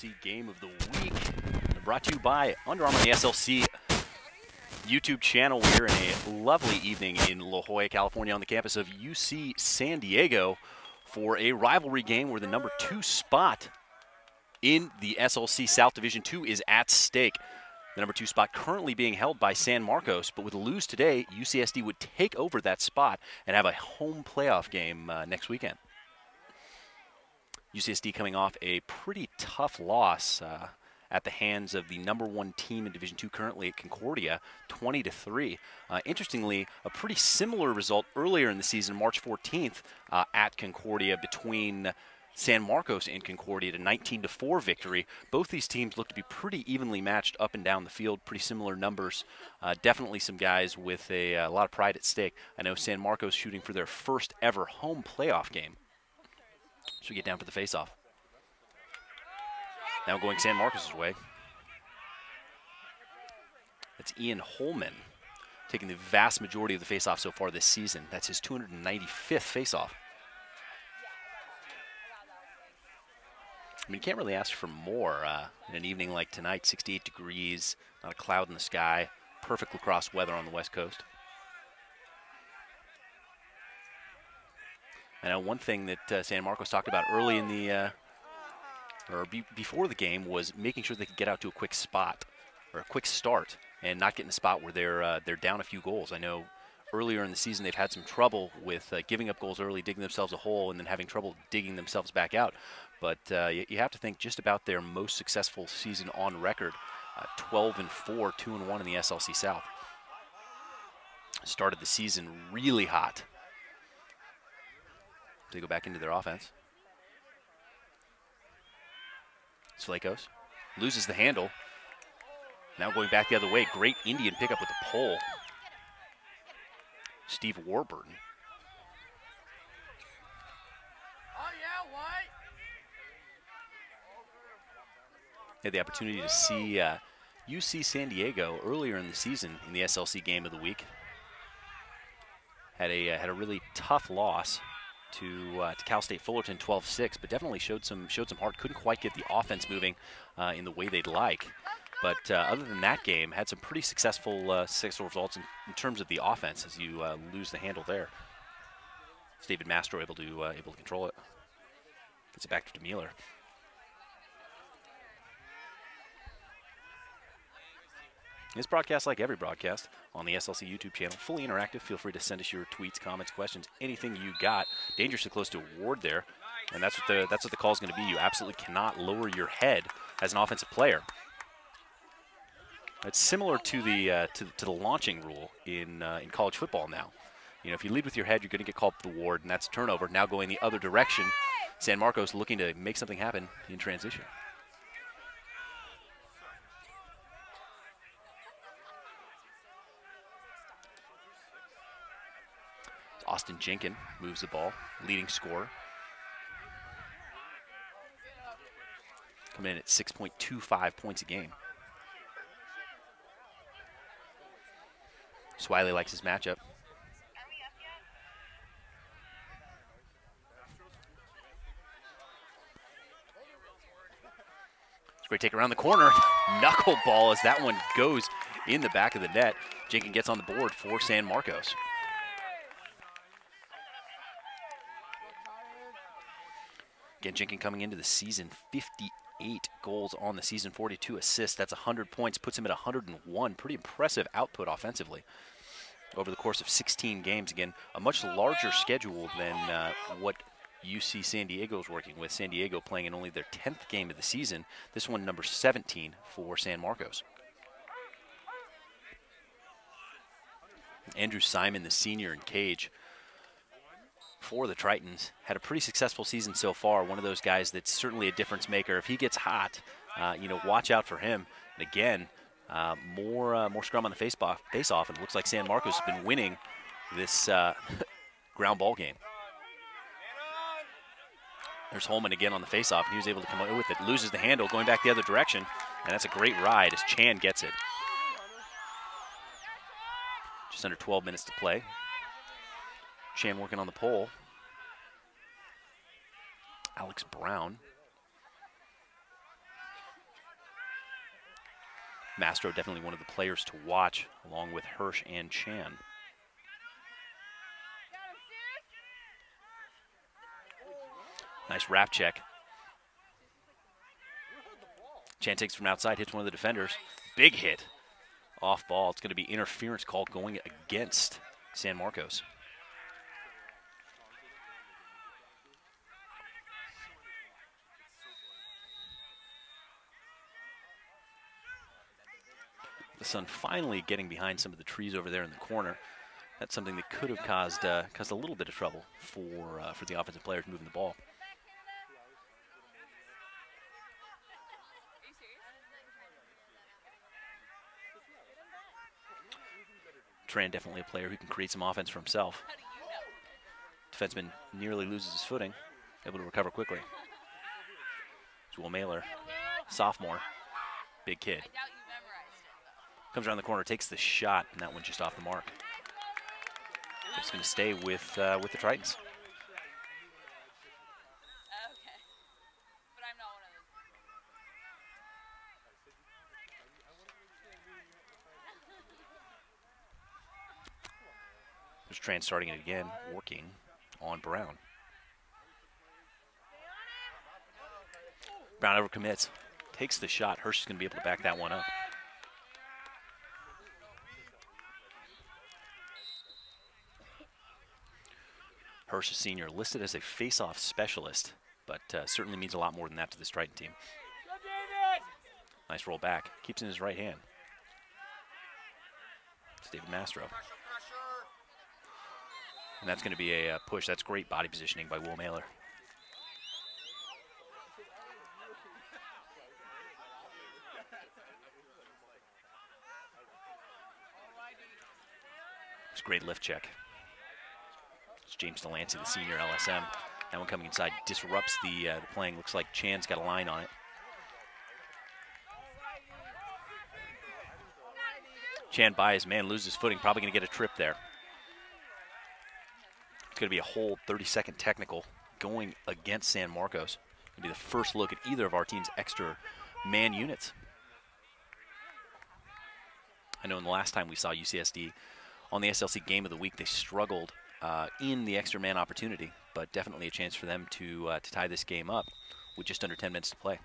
SLC game of the week. Brought to you by Under Armour on the SLC YouTube channel. We're in a lovely evening in La Jolla, California on the campus of UC San Diego for a rivalry game where the number 2 spot in the SLC South Division II is at stake. The number 2 spot currently being held by San Marcos, but with a lose today, UCSD would take over that spot and have a home playoff game next weekend. UCSD coming off a pretty tough loss at the hands of the number 1 team in Division II currently at Concordia, 20-3. Interestingly, a pretty similar result earlier in the season, March 14th, at Concordia between San Marcos and Concordia, to 19-4 victory. Both these teams look to be pretty evenly matched up and down the field, pretty similar numbers. Definitely some guys with a lot of pride at stake. I know San Marcos shooting for their first ever home playoff game. So we get down for the faceoff. Now going San Marcos' way. That's Ian Holman taking the vast majority of the faceoff so far this season. That's his 295th faceoff. I mean, you can't really ask for more in an evening like tonight. 68 degrees, not a cloud in the sky, perfect lacrosse weather on the West Coast. I know one thing that San Marcos talked about early in the, before the game, was making sure they could get out to a quick spot, or a quick start, and not get in a spot where they're down a few goals. I know earlier in the season they've had some trouble with giving up goals early, digging themselves a hole, and then having trouble digging themselves back out. But you have to think just about their most successful season on record, 12-4, 2-1 in the SLC South. Started the season really hot. They go back into their offense. Slakos loses the handle. Now going back the other way. Great Indian pickup with the pole. Steve Warburton. Had the opportunity to see UC San Diego earlier in the season in the SLC game of the week. Had a really tough loss to Cal State Fullerton, 12-6, but definitely showed some heart. Couldn't quite get the offense moving in the way they'd like. But other than that game, had some pretty successful results in terms of the offense as you lose the handle there. It's David Mastro able to control it. Gets it back to DeMiller. This broadcast, like every broadcast, on the SLC YouTube channel, fully interactive. Feel free to send us your tweets, comments, questions, anything you got. Dangerously close to a ward there, and that's what the call is going to be. You absolutely cannot lower your head as an offensive player. It's similar to the launching rule in college football now. You know, if you lead with your head, you're going to get called for the ward, and that's a turnover. Now going the other direction, San Marcos looking to make something happen in transition. Austin Jenkins moves the ball, leading scorer. Coming in at 6.25 points a game. Swiley likes his matchup. It's a great take around the corner. Knuckleball as that one goes in the back of the net. Jenkins gets on the board for San Marcos. Again, Jenkins coming into the season, 58 goals on the season, 42 assists. That's 100 points, puts him at 101. Pretty impressive output offensively over the course of 16 games. Again, a much larger schedule than what UC San Diego is working with. San Diego playing in only their 10th game of the season. This one, number 17 for San Marcos. Andrew Simon, the senior in cage for the Tritons, had a pretty successful season so far. One of those guys that's certainly a difference maker. If he gets hot, you know, watch out for him. And again, more scrum on the face-off, and it looks like San Marcos has been winning this ground ball game. There's Holman again on the face-off, and he was able to come away with it. Loses the handle, going back the other direction, and that's a great ride as Chan gets it. Just under 12 minutes to play. Chan working on the pole. Alex Brown Mastro definitely one of the players to watch, along with Hirsch and Chan. Nice wrap check. Chan takes from outside, hits one of the defenders. Big hit. Off ball. It's going to be interference call going against San Marcos. The sun finally getting behind some of the trees over there in the corner. That's something that could have caused a little bit of trouble for the offensive players moving the ball. Tran definitely a player who can create some offense for himself. Defenseman nearly loses his footing, able to recover quickly. Will Mailer, sophomore, big kid. Comes around the corner, takes the shot, and that one just off the mark. It's going to stay with the Tritons. There's Tran starting it again, working on Brown. Brown overcommits, takes the shot. Hirsch is going to be able to back that one up. Hirsch, a senior, listed as a face-off specialist, but certainly means a lot more than that to this Triton team. Nice roll back, keeps it in his right hand. It's David Mastro. And that's going to be a push. That's great body positioning by Will Mailer. It's a great lift check. It's James Delancey, the senior LSM. That one coming inside disrupts the playing. Looks like Chan's got a line on it. Chan by his man, loses footing, probably going to get a trip there. It's going to be a whole 30-second technical going against San Marcos. It's going to be the first look at either of our team's extra man units. I know in the last time we saw UCSD on the SLC Game of the Week, they struggled in the extra man opportunity, but definitely a chance for them to tie this game up with just under 10 minutes to play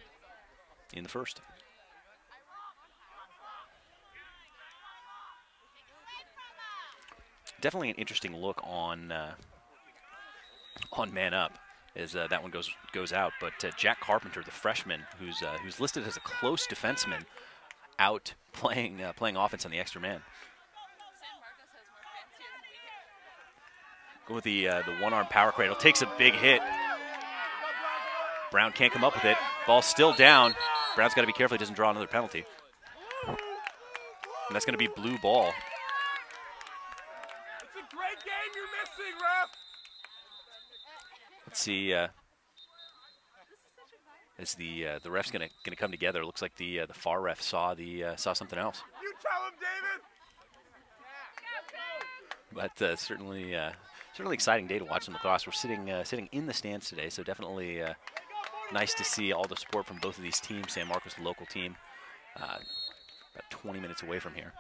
in the first. Definitely an interesting look on man up as that one goes out. But Jack Carpenter, the freshman, who's listed as a close defenseman, out playing offense on the extra man. Go with the one-arm power cradle. Takes a big hit. Brown can't come up with it. Ball's still down. Brown's got to be careful he doesn't draw another penalty. And that's going to be blue ball. It's a great game you're missing, ref. Let's see. As the ref's going to come together. It looks like the far ref saw something else. You tell him, David. But certainly exciting day to watch some lacrosse. We're sitting in the stands today, so definitely nice to see all the support from both of these teams. San Marcos, the local team, about 20 minutes away from here.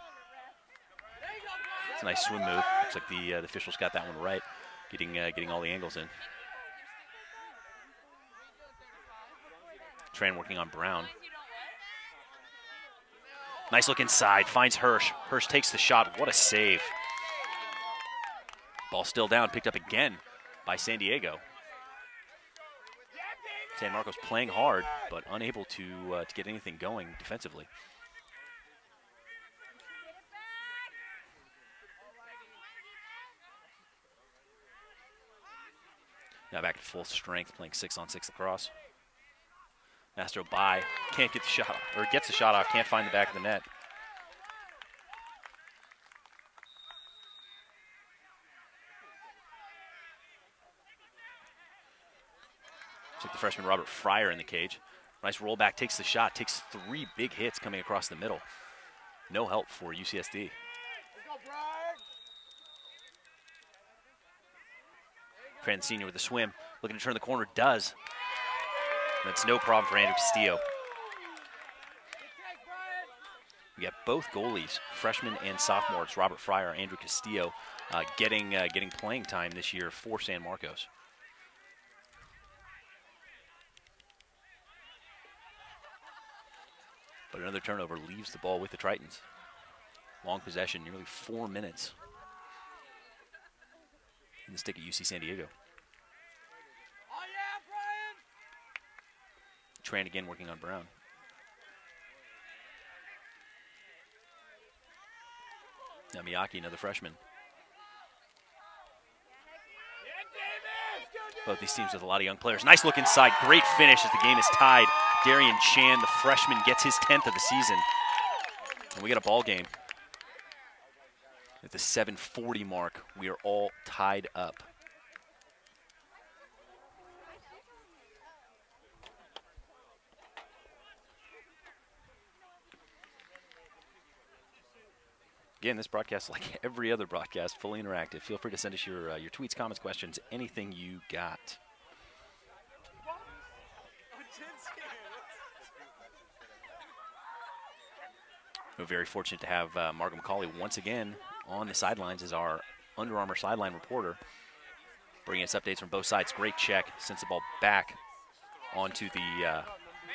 It's a nice swim move. Looks like the officials got that one right, getting all the angles in. Tran working on Brown. Nice look inside, finds Hirsch. Hirsch takes the shot. What a save. Ball still down, picked up again by San Diego. San Marcos playing hard, but unable to get anything going defensively. Now back to full strength, playing 6-on-6 lacrosse. Mastro by, can't get the shot off, or gets the shot off, can't find the back of the net. Looks like the freshman Robert Fryer in the cage. Nice rollback, takes the shot, takes 3 big hits coming across the middle. No help for UCSD. Tran senior with a swim, looking to turn the corner, does. That's no problem for Andrew Castillo. We both goalies, freshmen and sophomores, Robert Fryer, Andrew Castillo, getting playing time this year for San Marcos. But another turnover leaves the ball with the Tritons. Long possession, nearly 4 minutes in the stick at UC San Diego. Tran again working on Brown. Now Miyake, another freshman. Both these teams with a lot of young players. Nice look inside, great finish as the game is tied. Darian Chan, the freshman, gets his 10th of the season. And we got a ball game. At the 7:40 mark, we are all tied up. Again, this broadcast, like every other broadcast, fully interactive. Feel free to send us your tweets, comments, questions, anything you got. We're very fortunate to have Margot McCauley once again on the sidelines as our Under Armour sideline reporter, bringing us updates from both sides. Great check, sends the ball back onto the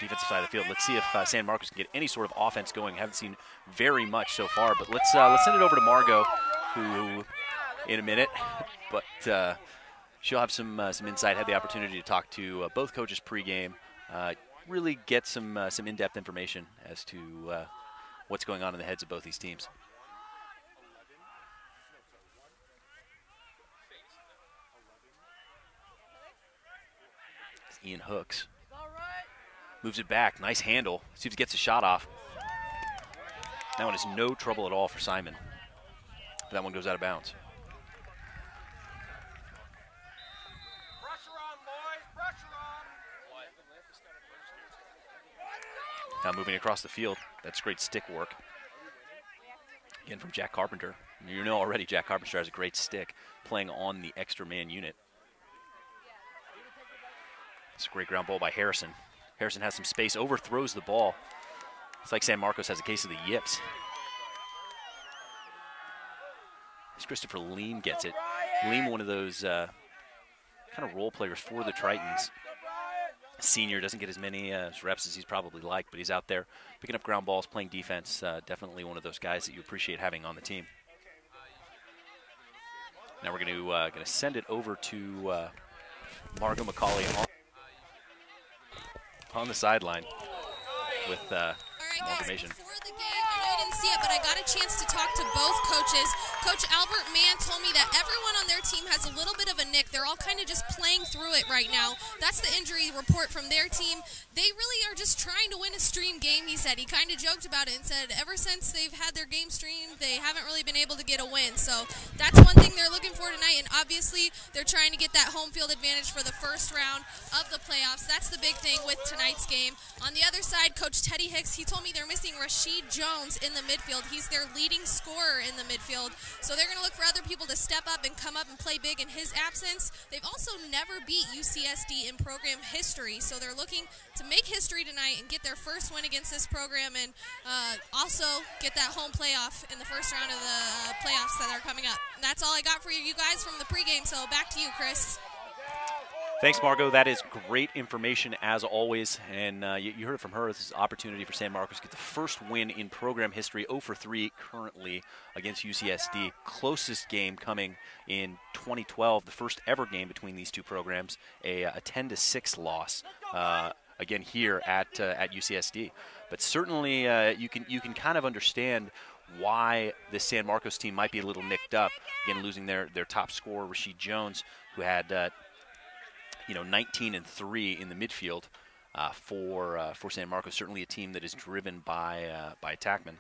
defensive side of the field. Let's see if San Marcos can get any sort of offense going. Haven't seen very much so far, but let's send it over to Margot, who in a minute, but she'll have some insight. Had the opportunity to talk to both coaches pregame, really get some in-depth information as to what's going on in the heads of both these teams. It's Ian Hooks. Moves it back, nice handle. See if he gets a shot off. That one is no trouble at all for Simon. But that one goes out of bounds. Now moving across the field, that's great stick work. Again from Jack Carpenter. You know already Jack Carpenter has a great stick playing on the extra man unit. It's a great ground ball by Harrison. Harrison has some space, overthrows the ball. It's like San Marcos has a case of the yips. As Christopher Leem gets it. Leem, one of those kind of role players for the Tritons. Senior, doesn't get as many reps as he's probably like, but he's out there picking up ground balls, playing defense. Definitely one of those guys that you appreciate having on the team. Now we're going to send it over to Margot McCauley on the sideline with more information. Before the game, I know you didn't see it, but I got a chance to talk to both coaches. Coach Albert Mann told me that everyone on their team has a little bit of a nick. They're all kind of just playing through it right now. That's the injury report from their team. They really are just trying to win a stream game, he said. He kind of joked about it and said ever since they've had their game streamed, they haven't really been able to get a win. So that's one thing they're looking for tonight, and obviously they're trying to get that home field advantage for the first round of the playoffs. That's the big thing with tonight's game. On the other side, Coach Teddy Hicks, he told me they're missing Rashid Jones in the midfield. He's their leading scorer in the midfield. So they're going to look for other people to step up and come up and play big in his absence. They've also never beat UCSD in program history, so they're looking to make history tonight and get their first win against this program and also get that home playoff in the first round of the playoffs that are coming up. And that's all I got for you guys from the pregame, so back to you, Chris. Thanks, Margot. That is great information as always, and you heard it from her. This is an opportunity for San Marcos to get the first win in program history, 0-for-3 currently against UCSD. Closest game coming in 2012, the first ever game between these two programs, a 10-6 loss. Again here at UCSD, but certainly you can kind of understand why this San Marcos team might be a little nicked up. Again, losing their top scorer Rashid Jones, who had 19-3 in the midfield for San Marcos. Certainly a team that is driven by attackmen.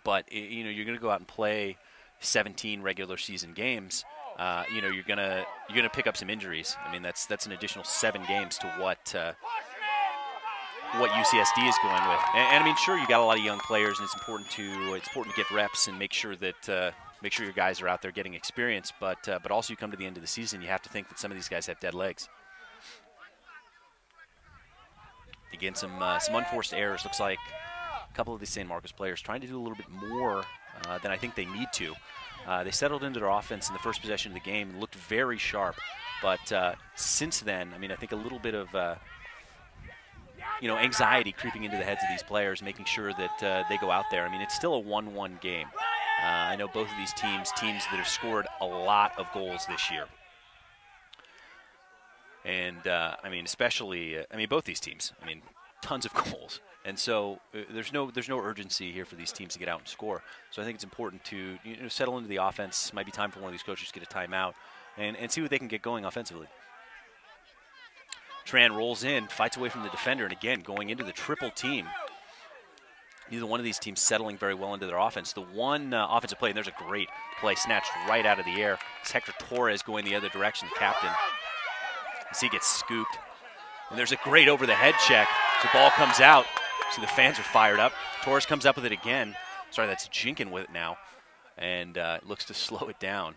But you're going to go out and play 17 regular season games. You're gonna pick up some injuries. I mean, that's an additional 7 games to what UCSD is going with. And I mean, sure, you got a lot of young players, and it's important to get reps and make sure that your guys are out there getting experience. But also, you come to the end of the season, you have to think that some of these guys have dead legs. Again, some unforced errors. Looks like a couple of these San Marcos players trying to do a little bit more than I think they need to. They settled into their offense in the first possession of the game and looked very sharp. But since then, I mean, I think a little bit of anxiety creeping into the heads of these players, making sure that they go out there. I mean, it's still a 1-1 game. I know both of these teams that have scored a lot of goals this year. And, I mean, especially, both these teams, tons of goals. And so there's no urgency here for these teams to get out and score. So I think it's important to settle into the offense. Might be time for one of these coaches to get a timeout and see what they can get going offensively. Tran rolls in, fights away from the defender, and again, going into the triple team. Neither one of these teams settling very well into their offense. The one offensive play, and there's a great play snatched right out of the air. It's Hector Torres going the other direction, the captain. As he gets scooped. And there's a great over-the-head check. So the ball comes out. So the fans are fired up. Torres comes up with it again. Sorry, that's Jinkin with it now. And looks to slow it down.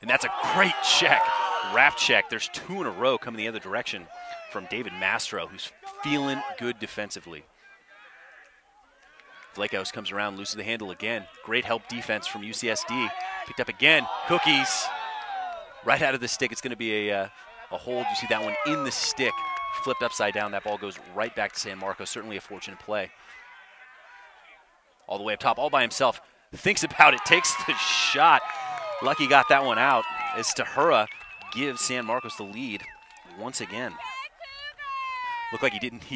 And that's a great check. Wrap check. There's two in a row coming the other direction from David Mastro, who's feeling good defensively. Vlachos comes around, loses the handle again. Great help defense from UCSD. Picked up again. Cookies. Right out of the stick. It's going to be a hold. You see that one in the stick. Flipped upside down. That ball goes right back to San Marcos. Certainly a fortunate play. All the way up top, all by himself. Thinks about it, takes the shot. Lucky got that one out as Tahura gives San Marcos the lead once again. Looked like he didn't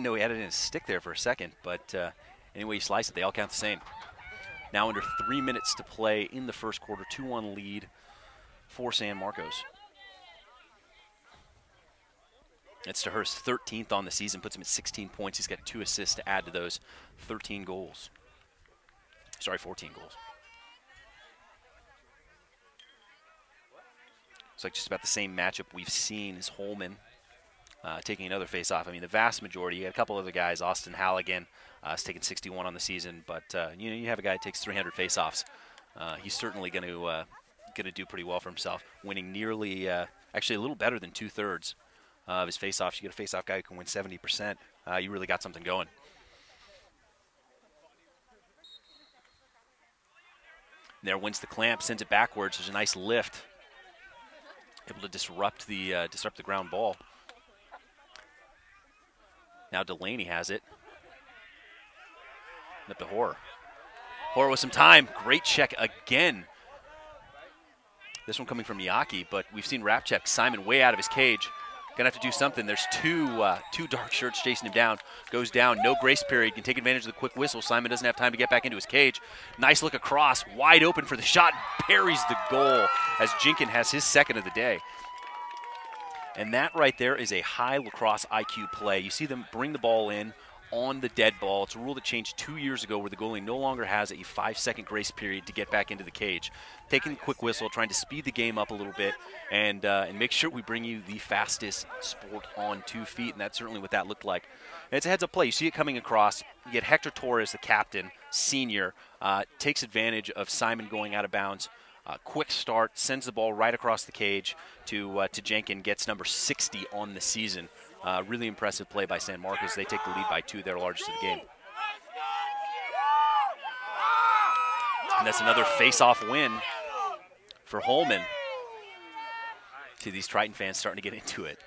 know he had it in his stick there for a second, but anyway you slice it, they all count the same. Now under 3 minutes to play in the first quarter, 2-1 lead for San Marcos. It's Tahura's 13th on the season, puts him at 16 points. He's got 2 assists to add to those 13 goals. Sorry, 14 goals. It's like just about the same matchup we've seen as Holman taking another face-off. I mean, the vast majority, you had a couple other guys. Austin Halligan has taken 61 on the season, but you have a guy that takes 300 face-offs. He's certainly going to do pretty well for himself, winning nearly, actually a little better than 2/3 of his face-offs. You get a face-off guy who can win 70%. You really got something going. There wins the clamp, sends it backwards. There's a nice lift. Able to disrupt the ground ball. Now Delaney has it. Up to Horror. Horror with some time. Great check again. This one coming from Miyake, but we've seen wrap check. Simon way out of his cage. Gonna have to do something. There's two dark shirts chasing him down. Goes down. No grace period. Can take advantage of the quick whistle. Simon doesn't have time to get back into his cage. Nice look across. Wide open for the shot. Buries the goal as Jinkin has his second of the day. And that right there is a high lacrosse IQ play. You see them bring the ball in on the dead ball. It's a rule that changed 2 years ago where the goalie no longer has a 5-second grace period to get back into the cage. Taking the quick whistle, trying to speed the game up a little bit and make sure we bring you the fastest sport on 2 feet, and that's certainly what that looked like. And it's a heads-up play. You see it coming across. You get Hector Torres, the captain, senior, takes advantage of Simon going out of bounds. Quick start, sends the ball right across the cage to Jenkin, gets number 60 on the season. Really impressive play by San Marcos. They take the lead by 2, their largest of the game. And that's another face-off win for Holman. See these Triton fans starting to get into it.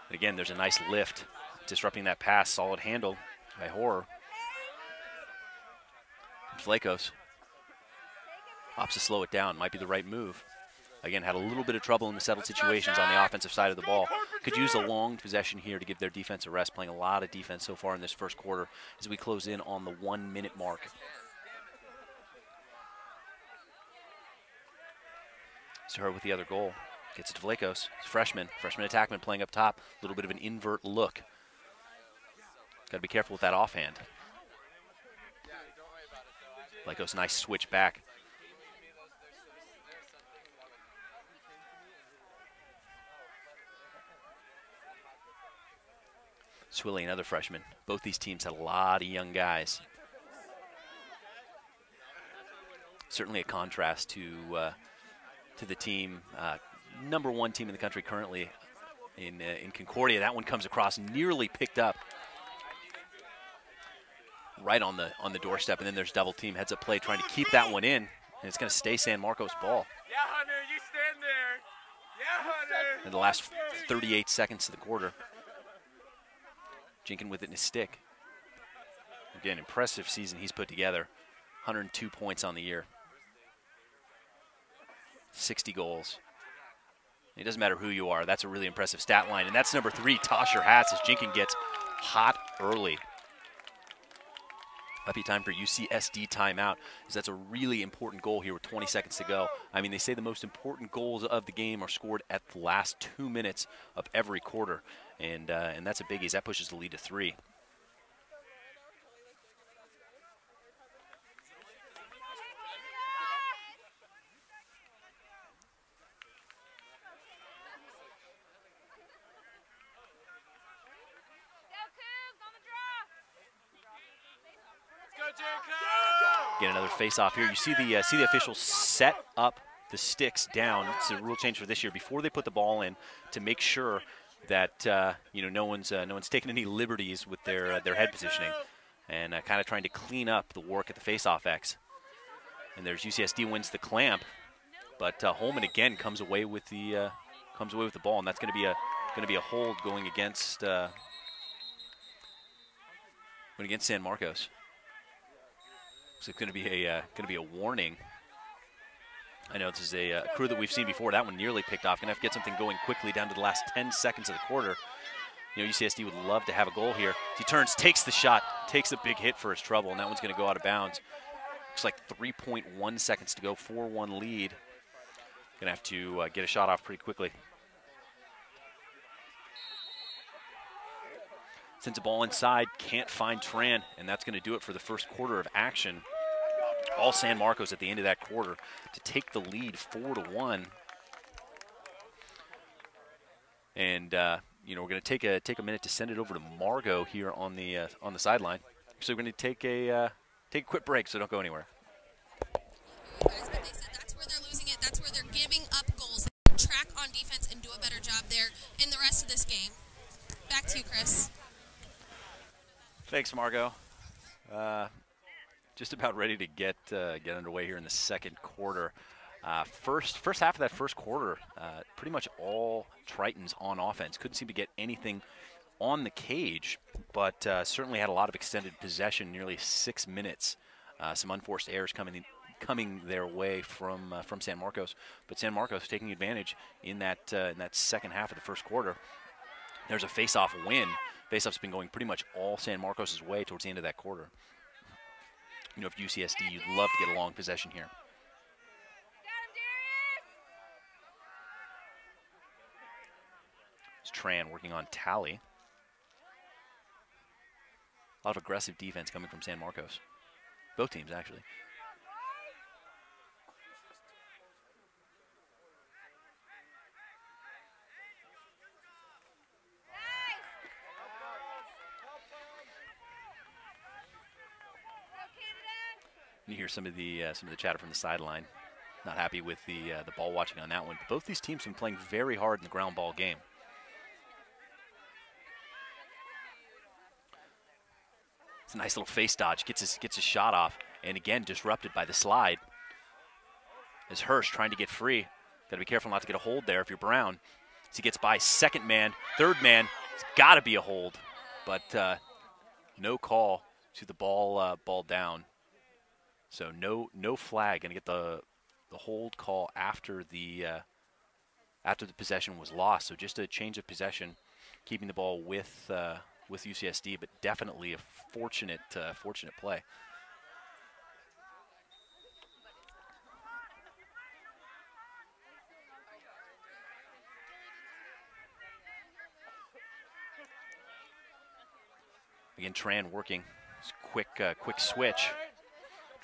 And again, there's a nice lift, disrupting that pass. Solid handle by Horror. Vlachos opts to slow it down. Might be the right move. Again, had a little bit of trouble in the settled situations on the offensive side of the ball. Could use a long possession here to give their defense a rest, playing a lot of defense so far in this first quarter as we close in on the 1-minute mark. Tahura with the other goal. Gets it to Vlachos. Freshman attackman playing up top. A little bit of an invert look. Got to be careful with that offhand. Vlachos, nice switch back. Swilly, another freshman. Both these teams had a lot of young guys. Certainly a contrast to the team, #1 team in the country currently, in Concordia. That one comes across, nearly picked up right on the doorstep, and then there's double team heads up play trying to keep that one in, and it's going to stay San Marcos ball. Yeah, Hunter, you stand there. Yeah, Hunter. In the last 38 seconds of the quarter. Jenkins with it in his stick. Again, impressive season he's put together. 102 points on the year. 60 goals. It doesn't matter who you are. That's a really impressive stat line. And that's number 3, toss your hats, as Jenkins gets hot early. Might be time for UCSD timeout, because that's a really important goal here with 20 seconds to go. I mean, they say the most important goals of the game are scored at the last 2 minutes of every quarter, and that's a biggie, as that pushes the lead to 3. Get another face-off here. You see the officials set up the sticks down. It's a rule change for this year before they put the ball in, to make sure that no one's taking any liberties with their head positioning, and kind of trying to clean up the work at the face-off X. And there's UCSD wins the clamp, but Holman again comes away with the ball, and that's going to be a hold going against San Marcos. So it's going to be a warning. I know this is a crew that we've seen before. That one nearly picked off. Going to have to get something going quickly down to the last 10 seconds of the quarter. You know, UCSD would love to have a goal here. He turns, takes the shot, takes a big hit for his trouble, and that one's going to go out of bounds. Looks like 3.1 seconds to go, 4-1 lead. Going to have to get a shot off pretty quickly. Sends the ball inside, can't find Tran, and that's going to do it for the first quarter of action. All San Marcos at the end of that quarter to take the lead 4-1. And we're going to take a minute to send it over to Margot here on the sideline. So we're going to take a quick break, so don't go anywhere. Guys, but they said that's where they're losing it. That's where they're giving up goals. Track on defense and do a better job there in the rest of this game. Back to you, Chris. Thanks, Margot. Just about ready to get underway here in the second quarter. First half of that first quarter, pretty much all Tritons on offense. Couldn't seem to get anything on the cage, but certainly had a lot of extended possession, nearly 6 minutes. Some unforced errors coming their way from San Marcos, but San Marcos taking advantage in that second half of the first quarter. There's a face-off win. Face-off's been going pretty much all San Marcos' way towards the end of that quarter. You know, if UCSD, you'd love to get a long possession here. It's Tran working on Tally. A lot of aggressive defense coming from San Marcos. Both teams, actually. You hear some of the chatter from the sideline. Not happy with the ball watching on that one. But both these teams have been playing very hard in the ground ball game. It's a nice little face dodge. Gets his shot off, and again disrupted by the slide. As Hirsch trying to get free. Got to be careful not to get a hold there if you're Brown. As he gets by second man, third man. It's got to be a hold, but no call to the ball down. So no flag. Going to get the hold call after the possession was lost. So just a change of possession, keeping the ball with UCSD, but definitely a fortunate play. Again, Tran working. Quick switch.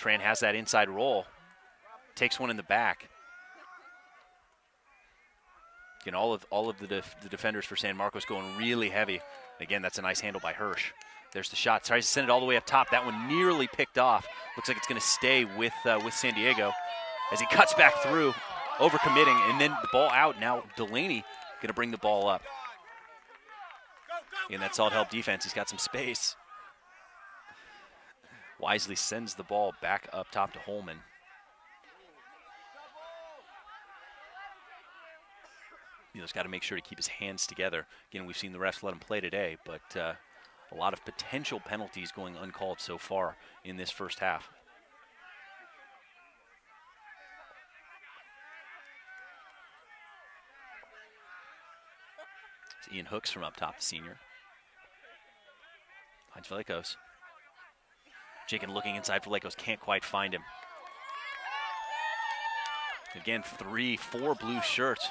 Tran has that inside roll, takes one in the back. Again, all of the defenders for San Marcos going really heavy. Again, that's a nice handle by Hirsch. There's the shot. Tries to send it all the way up top. That one nearly picked off. Looks like it's going to stay with San Diego as he cuts back through, overcommitting, and then the ball out. Now Delaney going to bring the ball up. In that solid help defense, he's got some space. Wisely sends the ball back up top to Holman. He's got to make sure to keep his hands together. Again, we've seen the refs let him play today, but a lot of potential penalties going uncalled so far in this first half. It's Ian Hooks from up top, the senior. Finds Vallecos. Jenkins looking inside for Vallecos, can't quite find him. Again, 3-4 blue shirts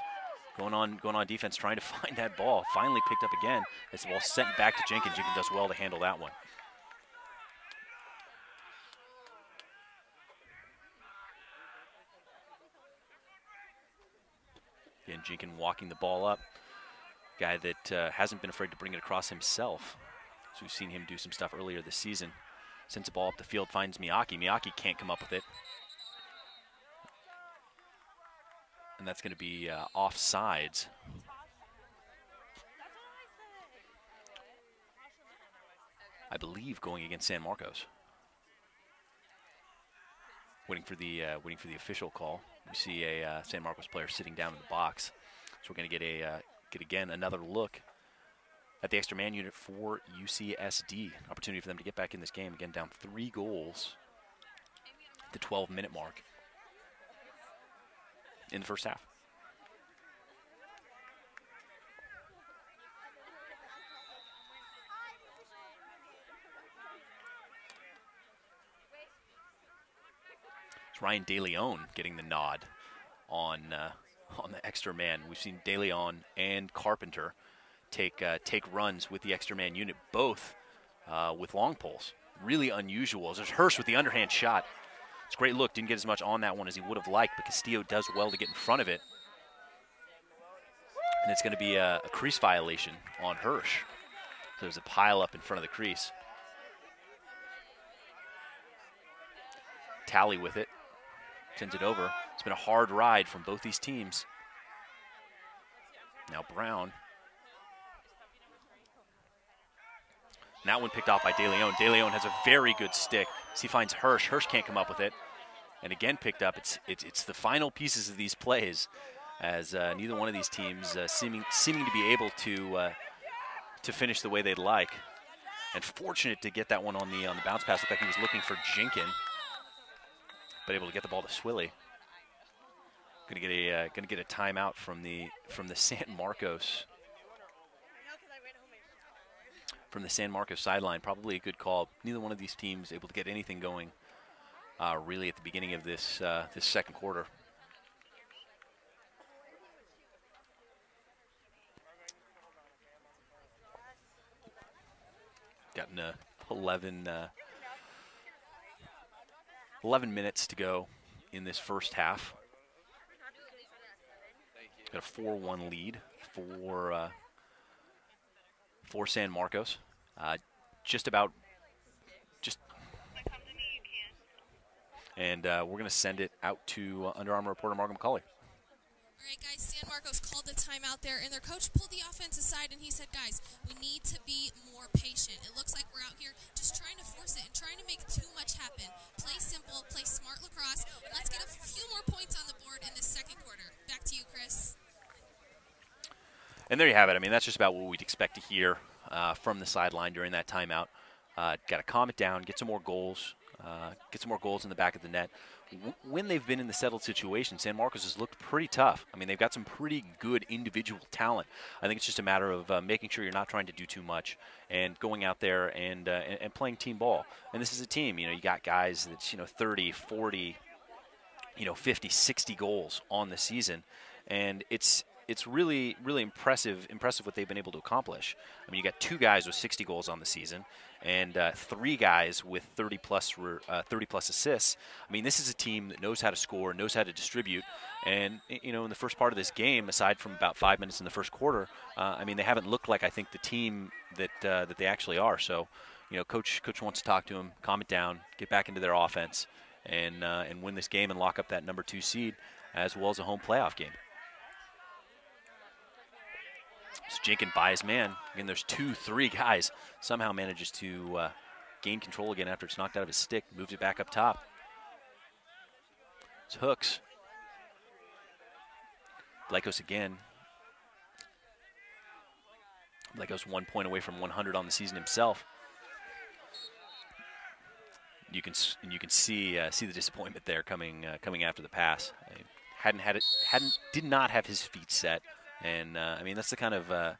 going on defense, trying to find that ball. Finally picked up again. As the ball sent back to Jenkins. Jenkins does well to handle that one. Again, Jenkins walking the ball up. Guy that hasn't been afraid to bring it across himself. So we've seen him do some stuff earlier this season. Sends the ball up the field, finds Miyake. Miyake can't come up with it. And that's going to be offsides. I believe going against San Marcos. Waiting for the official call. We see a San Marcos player sitting down in the box. So we're going to get again another look at the extra man unit for UCSD. Opportunity for them to get back in this game. Again, down 3 goals at the 12-minute mark in the first half. It's Ryan DeLeon getting the nod on the extra man. We've seen DeLeon and Carpenter take runs with the extra man unit, both with long poles. Really unusual. There's Hirsch with the underhand shot. It's a great look. Didn't get as much on that one as he would have liked, but Castillo does well to get in front of it. And it's going to be a crease violation on Hirsch. So there's a pile up in front of the crease. Tally with it. Sends it over. It's been a hard ride from both these teams. Now Brown. And that one picked off by DeLeon. DeLeon has a very good stick. As he finds Hirsch. Hirsch can't come up with it. And again picked up. It's the final pieces of these plays, as neither one of these teams seeming to be able to finish the way they'd like. And fortunate to get that one on the bounce pass. Looked like he was looking for Jenkins, but able to get the ball to Swilly. Gonna get a timeout from the San Marcos. From the San Marcos sideline. Probably a good call. Neither one of these teams able to get anything going really at the beginning of this second quarter. Gotten 11 minutes to go in this first half. Got a 4-1 lead for San Marcos. And we're going to send it out to Under Armour reporter Margo McCauley. All right, guys, San Marcos called the timeout there, and their coach pulled the offense aside, and he said, guys, we need to be more patient. It looks like we're out here just trying to force it and trying to make too much happen. Play simple, play smart lacrosse, and let's get a few more points on the board in the second quarter. Back to you, Chris. And there you have it. I mean, that's just about what we'd expect to hear from the sideline during that timeout. Got to calm it down, get some more goals, in the back of the net. When they've been in the settled situation, San Marcos has looked pretty tough. I mean, they've got some pretty good individual talent. I think it's just a matter of making sure you're not trying to do too much and going out there and playing team ball. And this is a team. You got guys that's 30, 40, 50, 60 goals on the season, and it's really, really impressive what they've been able to accomplish. I mean, you got 2 guys with 60 goals on the season and 3 guys with 30 plus assists. I mean, this is a team that knows how to score, knows how to distribute. And, in the first part of this game, aside from about 5 minutes in the first quarter, I mean, they haven't looked like, I think, the team that they actually are. So, Coach wants to talk to them, calm it down, get back into their offense, and win this game and lock up that #2 seed as well as a home playoff game. So Jenkins by his man. Again, there's 2-3 guys. Somehow manages to gain control again after it's knocked out of his stick. Moves it back up top. It's Hooks. Blakos again. Blakos 1 point away from 100 on the season himself. You can see the disappointment there coming after the pass. Did not have his feet set, and I mean that's the kind of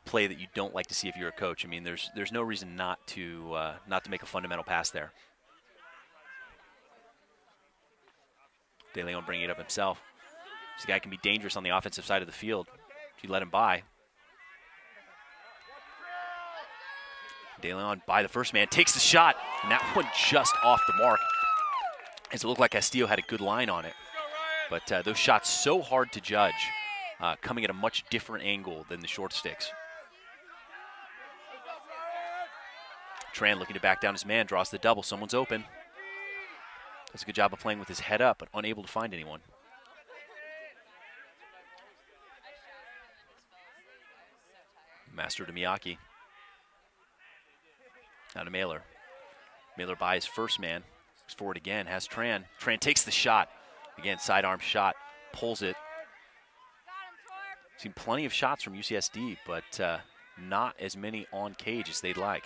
play that you don't like to see if you're a coach. I mean there's no reason not to make a fundamental pass there. De Leon bringing it up himself. This guy can be dangerous on the offensive side of the field if you let him by. De Leon by the first man, takes the shot, and that one just off the mark. As it looked like Castillo had a good line on it. But those shots so hard to judge, coming at a much different angle than the short sticks. Tran looking to back down his man, draws the double, someone's open. Does a good job of playing with his head up, but unable to find anyone. Master to Miyake. Now to Mailer. Mailer by his first man. Looks forward again, has Tran. Tran takes the shot. Again, sidearm shot, pulls it. Seen plenty of shots from UCSD, but not as many on cage as they'd like.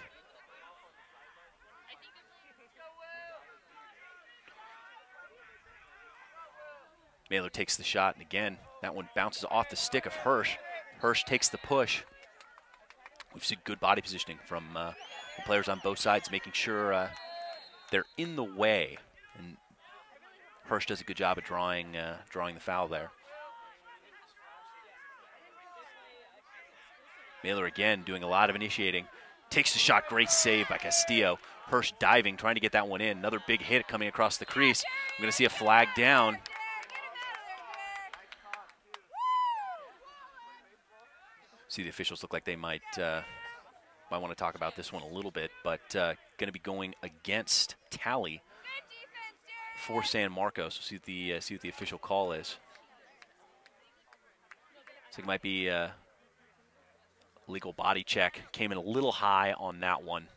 Mailer takes the shot, and again, that one bounces off the stick of Hirsch. Hirsch takes the push. We've seen good body positioning from the players on both sides, making sure they're in the way. And Hirsch does a good job of drawing the foul there. Mailer again doing a lot of initiating. Takes the shot, great save by Castillo. Hirsch diving, trying to get that one in. Another big hit coming across the crease. I'm going to see a flag down. See, the officials look like they might want to talk about this one a little bit, but going to be going against Tally for San Marcos. We'll see what the official call is. So it might be a legal body check. Came in a little high on that one,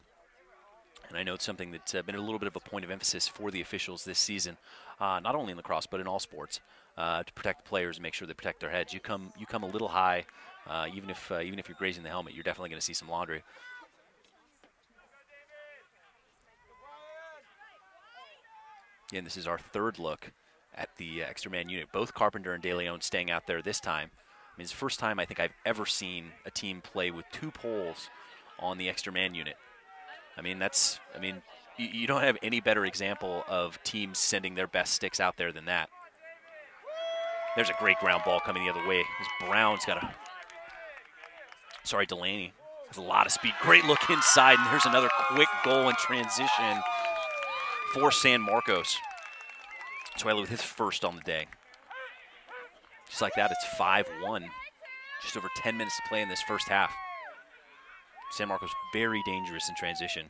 and I know it's something that's been a little bit of a point of emphasis for the officials this season, not only in lacrosse but in all sports, to protect the players and make sure they protect their heads. You come a little high. Even if you're grazing the helmet, you're definitely going to see some laundry. Again, this is our third look at the extra man unit. Both Carpenter and De Leon staying out there this time. I mean, it's the first time I think I've ever seen a team play with 2 poles on the extra man unit. I mean, you don't have any better example of teams sending their best sticks out there than that. There's a great ground ball coming the other way. This Brown's got a... Sorry, Delaney has a lot of speed. Great look inside, and there's another quick goal in transition for San Marcos. Suela with his first on the day. Just like that, it's 5-1. Just over 10 minutes to play in this first half. San Marcos very dangerous in transition.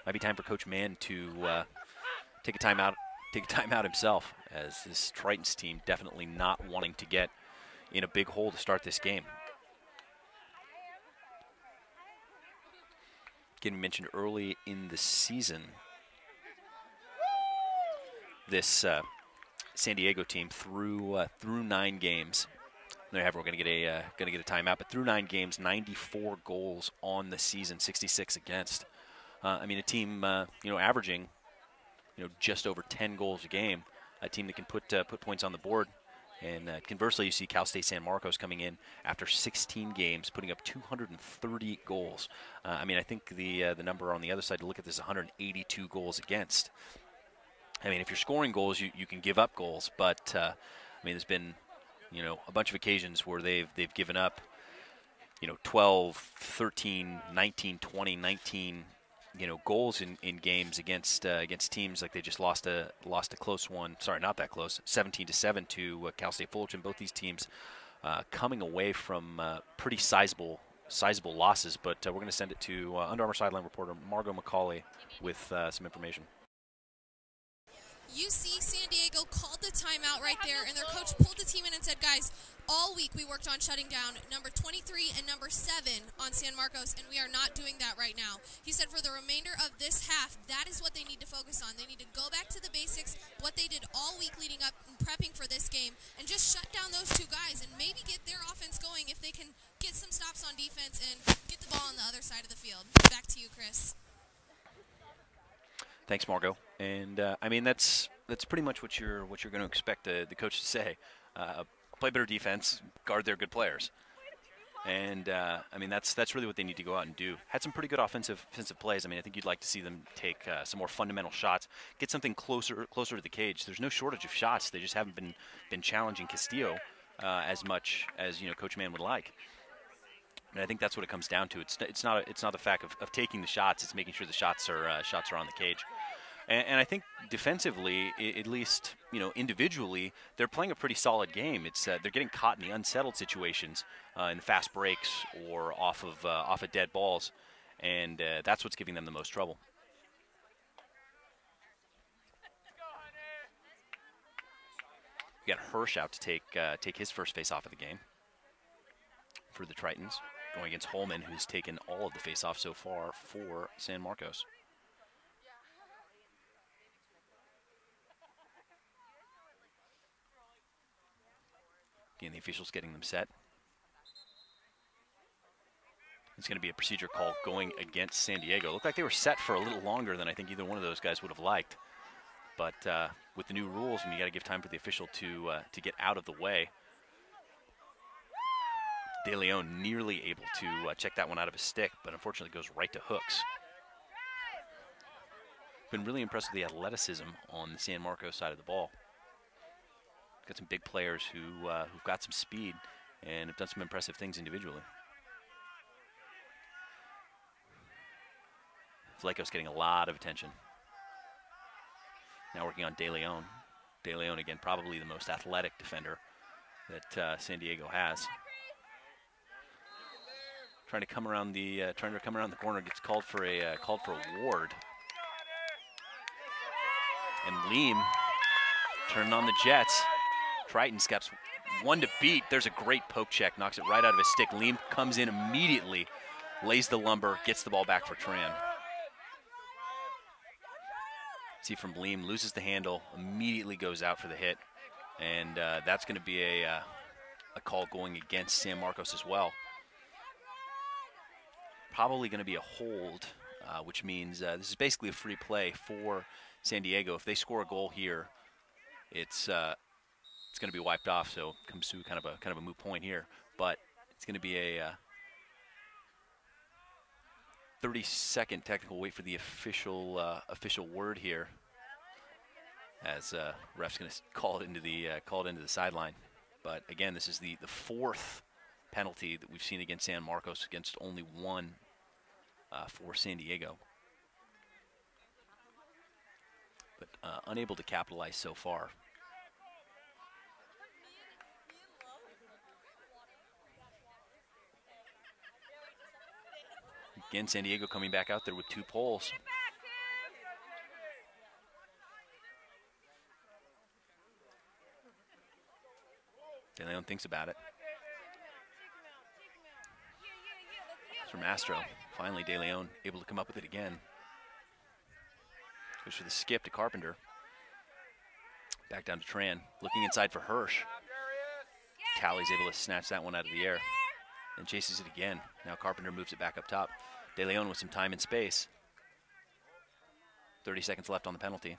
Might be time for Coach Mann to take a timeout himself, as this Tritons team definitely not wanting to get in a big hole to start this game. Again, mentioned early in the season, this San Diego team through 9 games. We're going to get a timeout, but through 9 games, 94 goals on the season, 66 against. I mean, a team averaging just over 10 goals a game. A team that can put points on the board. And conversely, you see Cal State San Marcos coming in after 16 games, putting up 230 goals. I mean, I think the number on the other side to look at this is 182 goals against. I mean, if you're scoring goals, you can give up goals, but I mean, there's been a bunch of occasions where they've given up 12, 13, 19, 20, 19 goals in games against teams. Like they just lost a close one. Sorry, not that close. 17-7 to Cal State Fullerton. Both these teams coming away from pretty sizable losses. But we're going to send it to Under Armour sideline reporter Margot McCauley with some information. see San Diego called the timeout right there, and their coach pulled the team in and said, guys, all week we worked on shutting down number 23 and number 7 on San Marcos, and we are not doing that right now. He said for the remainder of this half, that is what they need to focus on. They need to go back to the basics, what they did all week leading up and prepping for this game, and just shut down those two guys and maybe get their offense going if they can get some stops on defense and get the ball on the other side of the field. Back to you, Chris. Thanks, Margot. And I mean, that's pretty much what you're going to expect the coach to say. Play better defense, guard their good players. And I mean, that's really what they need to go out and do. Had some pretty good offensive plays. I mean, I think you'd like to see them take some more fundamental shots, get something closer to the cage. There's no shortage of shots. They just haven't been challenging Castillo as much as Coach Mann would like. And I think that's what it comes down to. It's not the fact of taking the shots. It's making sure the shots are on the cage. And I think defensively, at least individually, they're playing a pretty solid game. It's they're getting caught in the unsettled situations, in the fast breaks or off of dead balls, and that's what's giving them the most trouble. We got Hirsch out to take his first face-off of the game for the Tritons, going against Holman, who's taken all of the face-offs so far for San Marcos. Again, the officials getting them set. It's going to be a procedure call going against San Diego. Looked like they were set for a little longer than I think either one of those guys would have liked. But with the new rules, and you got to give time for the official to get out of the way. De Leon nearly able to check that one out of his stick, but unfortunately goes right to hooks. Been really impressed with the athleticism on the San Marcos side of the ball. Got some big players who've got some speed and have done some impressive things individually. Vlaco's getting a lot of attention. Now working on De Leon. De Leon, again, probably the most athletic defender that San Diego has. Trying to come around the corner, gets called for a ward. And Leem turning on the Jets. Triton steps one to beat. There's a great poke check, knocks it right out of his stick. Leem comes in immediately, lays the lumber, gets the ball back for Tran. See from Leem, loses the handle, immediately goes out for the hit, and that's going to be a call going against San Marcos as well. Probably going to be a hold, which means this is basically a free play for San Diego. If they score a goal here, it's going to be wiped off, so it comes to kind of a moot point here. But it's going to be a 30-second technical wait for the official word here, as ref's going to call it into the sideline. But again, this is the fourth penalty that we've seen against San Marcos, against only one for San Diego. But unable to capitalize so far. Again, San Diego coming back out there with 2 poles. De Leon thinks about it. It's from Astro. Finally, De Leon able to come up with it again. Goes for the skip to Carpenter. Back down to Tran. Looking inside for Hirsch. Talley's able to snatch that one out of the air and chases it again. Now Carpenter moves it back up top. De Leon with some time and space. 30 seconds left on the penalty.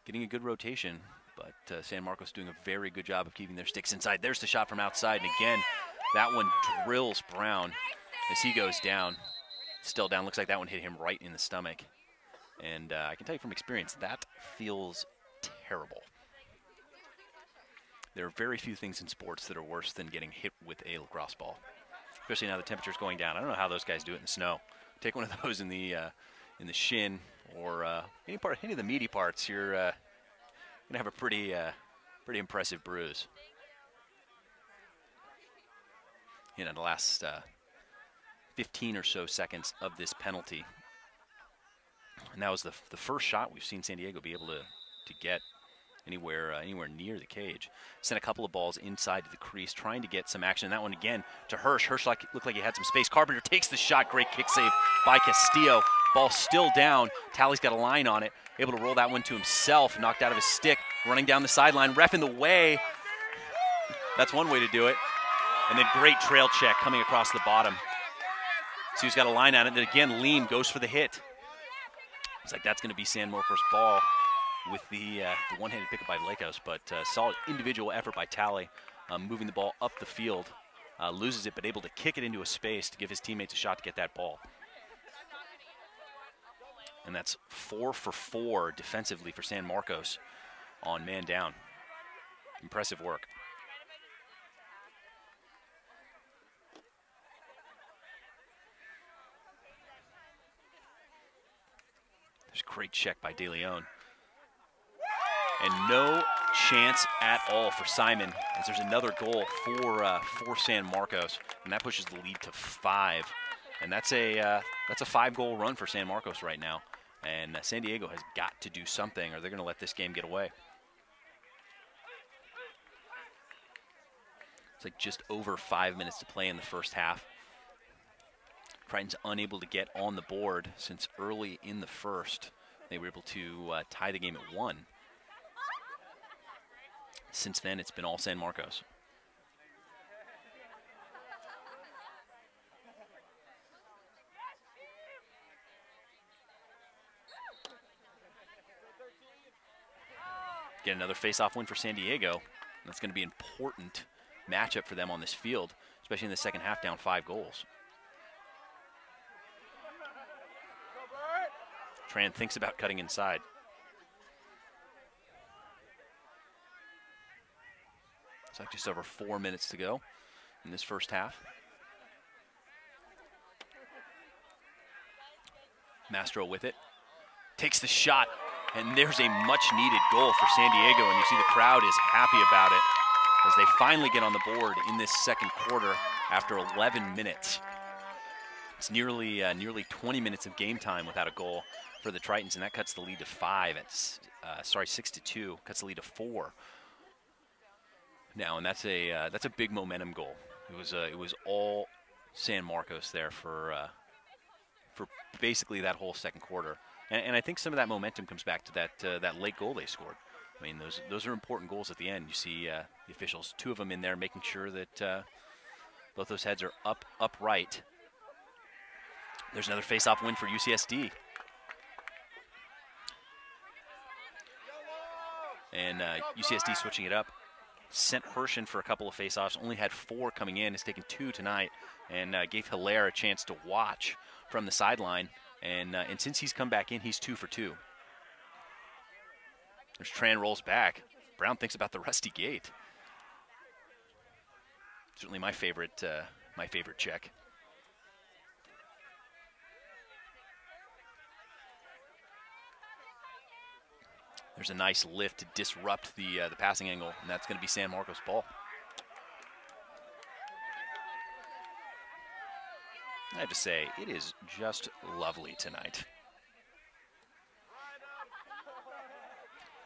Getting a good rotation, but San Marcos doing a very good job of keeping their sticks inside. There's the shot from outside, and again, that one drills Brown as he goes down. Still down, looks like that one hit him right in the stomach. And I can tell you from experience, that feels terrible. There are very few things in sports that are worse than getting hit with a lacrosse ball, especially now the temperature's going down. I don't know how those guys do it in the snow. Take one of those in the shin or any of the meaty parts, you're gonna have a pretty impressive bruise. You know, the last 15 or so seconds of this penalty. And that was the first shot we've seen San Diego be able to get anywhere near the cage. Sent a couple of balls inside to the crease, trying to get some action. And that one again to Hirsch. Hirsch looked like he had some space. Carpenter takes the shot. Great kick save by Castillo. Ball still down. Talley's got a line on it. Able to roll that one to himself. Knocked out of his stick. Running down the sideline. Ref in the way. That's one way to do it. And then great trail check coming across the bottom. So he's got a line on it. And again, Lean goes for the hit. It's like that's going to be San Marcos' ball with the one-handed pickup by Lakos, but solid individual effort by Talley, moving the ball up the field. Loses it, but able to kick it into a space to give his teammates a shot to get that ball. And that's 4 for 4 defensively for San Marcos on man down. Impressive work. There's a great check by De Leon. And no chance at all for Simon, as there's another goal for San Marcos, and that pushes the lead to 5. And that's a 5-goal run for San Marcos right now. And San Diego has got to do something, or they're going to let this game get away. It's like just over 5 minutes to play in the first half. Triton's unable to get on the board since early in the first. They were able to tie the game at 1. Since then, it's been all San Marcos. Get another face-off win for San Diego. That's going to be an important matchup for them on this field, especially in the second half, down 5 goals. Tran thinks about cutting inside. It's like just over 4 minutes to go in this first half. Mastro with it. Takes the shot, and there's a much-needed goal for San Diego, and you see the crowd is happy about it as they finally get on the board in this second quarter after 11 minutes. It's nearly 20 minutes of game time without a goal for the Tritons, and that cuts the lead to 5. It's 6-2. Cuts the lead to 4 now, and that's a big momentum goal. It was all San Marcos there for basically that whole second quarter, and I think some of that momentum comes back to that late goal they scored. I mean, those are important goals at the end. You see the officials, 2 of them in there, making sure that both those heads are upright. There's another face-off win for UCSD. And UCSD switching it up. Sent Hirsch in for a couple of face-offs. Only had 4 coming in. Has taken 2 tonight. And gave Hilaire a chance to watch from the sideline. And since he's come back in, he's 2 for 2. There's Tran rolls back. Brown thinks about the rusty gate. Certainly my favorite check. There's a nice lift to disrupt the passing angle, and that's going to be San Marcos' ball. I have to say, it is just lovely tonight.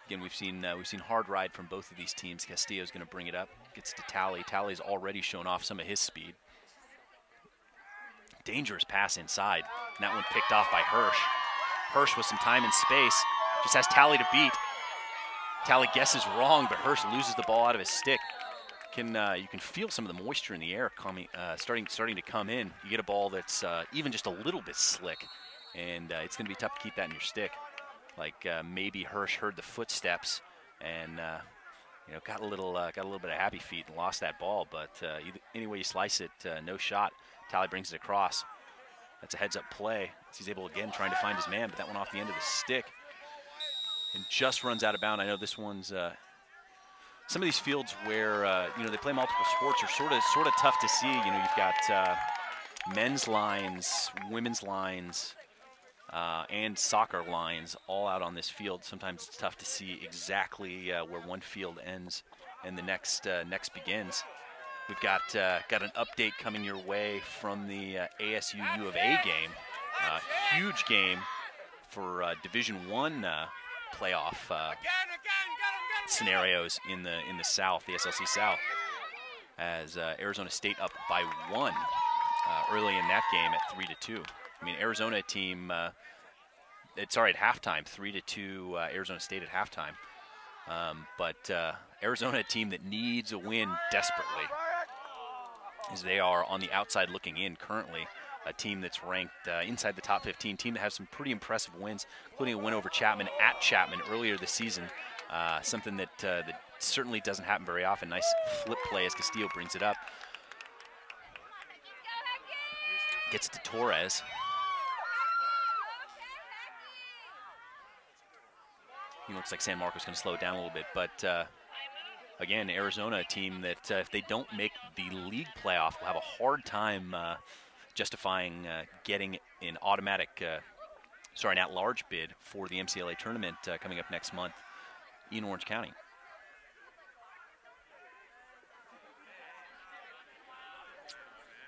Again, we've seen hard ride from both of these teams. Castillo's going to bring it up, gets to Talley. Talley's already shown off some of his speed. Dangerous pass inside, and that one picked off by Hirsch. Hirsch with some time and space. Just has Talley to beat. Talley guesses wrong, but Hirsch loses the ball out of his stick. You can feel some of the moisture in the air coming, starting to come in. You get a ball that's even just a little bit slick, and it's going to be tough to keep that in your stick. Like maybe Hirsch heard the footsteps and got a little bit of happy feet and lost that ball. But any way you slice it, no shot. Talley brings it across. That's a heads-up play. He's able again trying to find his man, but that one off the end of the stick. And just runs out of bounds. I know this one's some of these fields where they play multiple sports are sort of tough to see. You've got men's lines, women's lines, and soccer lines all out on this field. Sometimes it's tough to see exactly where one field ends and the next begins. We've got an update coming your way from the ASU U of A game. Huge game for Division I playoff scenarios in the South, the SLC South, as Arizona State up by 1 early in that game at 3-2. I mean, Arizona team, at halftime, 3-2 Arizona State at halftime. But Arizona, a team that needs a win desperately, as they are on the outside looking in currently. A team that's ranked inside the top 15, team that has some pretty impressive wins, including a win over Chapman at Chapman earlier this season. Something that certainly doesn't happen very often. Nice flip play as Castillo brings it up. Gets it to Torres. He looks like San Marcos going to slow it down a little bit, but again, Arizona, a team that if they don't make the league playoff, will have a hard time justifying getting an automatic, an at-large bid for the MCLA tournament coming up next month in Orange County.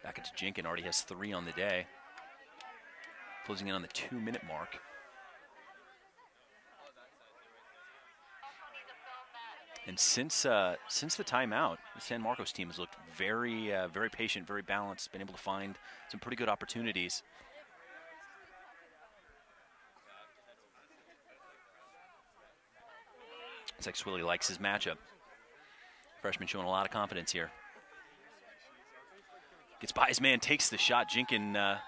Back into Jinkin, already has 3 on the day. Closing in on the 2-minute mark. And since the timeout, the San Marcos team has looked very, very patient, very balanced, been able to find some pretty good opportunities. It's like Swilly likes his matchup. Freshman showing a lot of confidence here. Gets by his man, takes the shot. Jinkin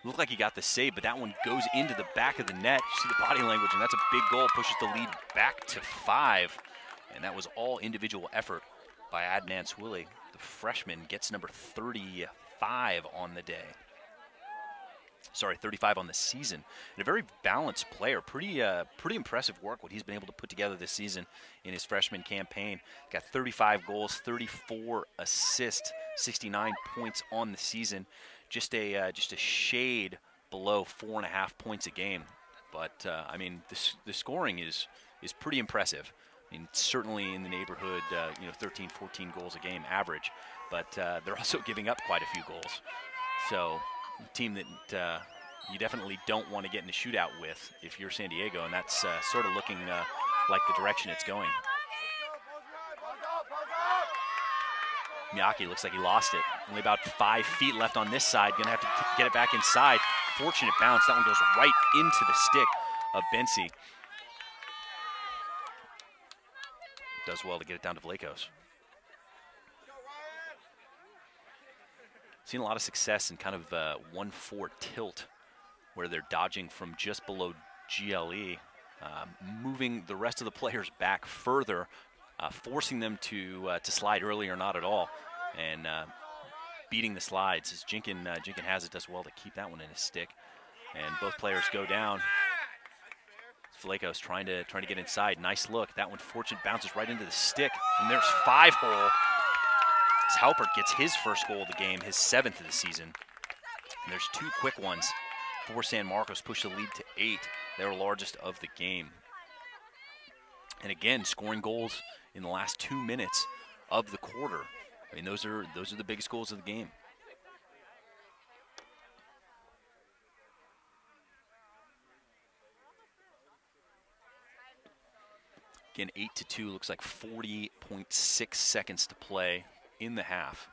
looked like he got the save, but that one goes into the back of the net. You see the body language, and that's a big goal. Pushes the lead back to 5. And that was all individual effort by Adnan Swilly. The freshman gets number 35 on the day. Sorry, 35 on the season. And a very balanced player. Pretty impressive work what he's been able to put together this season in his freshman campaign. Got 35 goals, 34 assists, 69 points on the season. Just a shade below 4.5 points a game. But I mean, the scoring is pretty impressive. I mean, certainly in the neighborhood, 13, 14 goals a game average, but they're also giving up quite a few goals. So a team that you definitely don't want to get in a shootout with if you're San Diego, and that's sort of looking like the direction it's going. Miyake looks like he lost it. Only about 5 feet left on this side. Gonna have to get it back inside. Fortunate bounce. That one goes right into the stick of Bensi. Does well to get it down to Vlachos. Seen a lot of success in kind of 1-4 tilt, where they're dodging from just below GLE, moving the rest of the players back further, forcing them to slide early or not at all, and beating the slides. As Jinkin has it, does well to keep that one in his stick, and both players go down. Vlachos trying to get inside. Nice look. That one fortunate bounces right into the stick, and there's 5-hole. As Halpert gets his first goal of the game, his 7th of the season. And there's 2 quick ones for San Marcos, push the lead to 8, their largest of the game. And again, scoring goals in the last 2 minutes of the quarter. I mean, those are the biggest goals of the game. Again, 8-2, looks like 40.6 seconds to play in the half.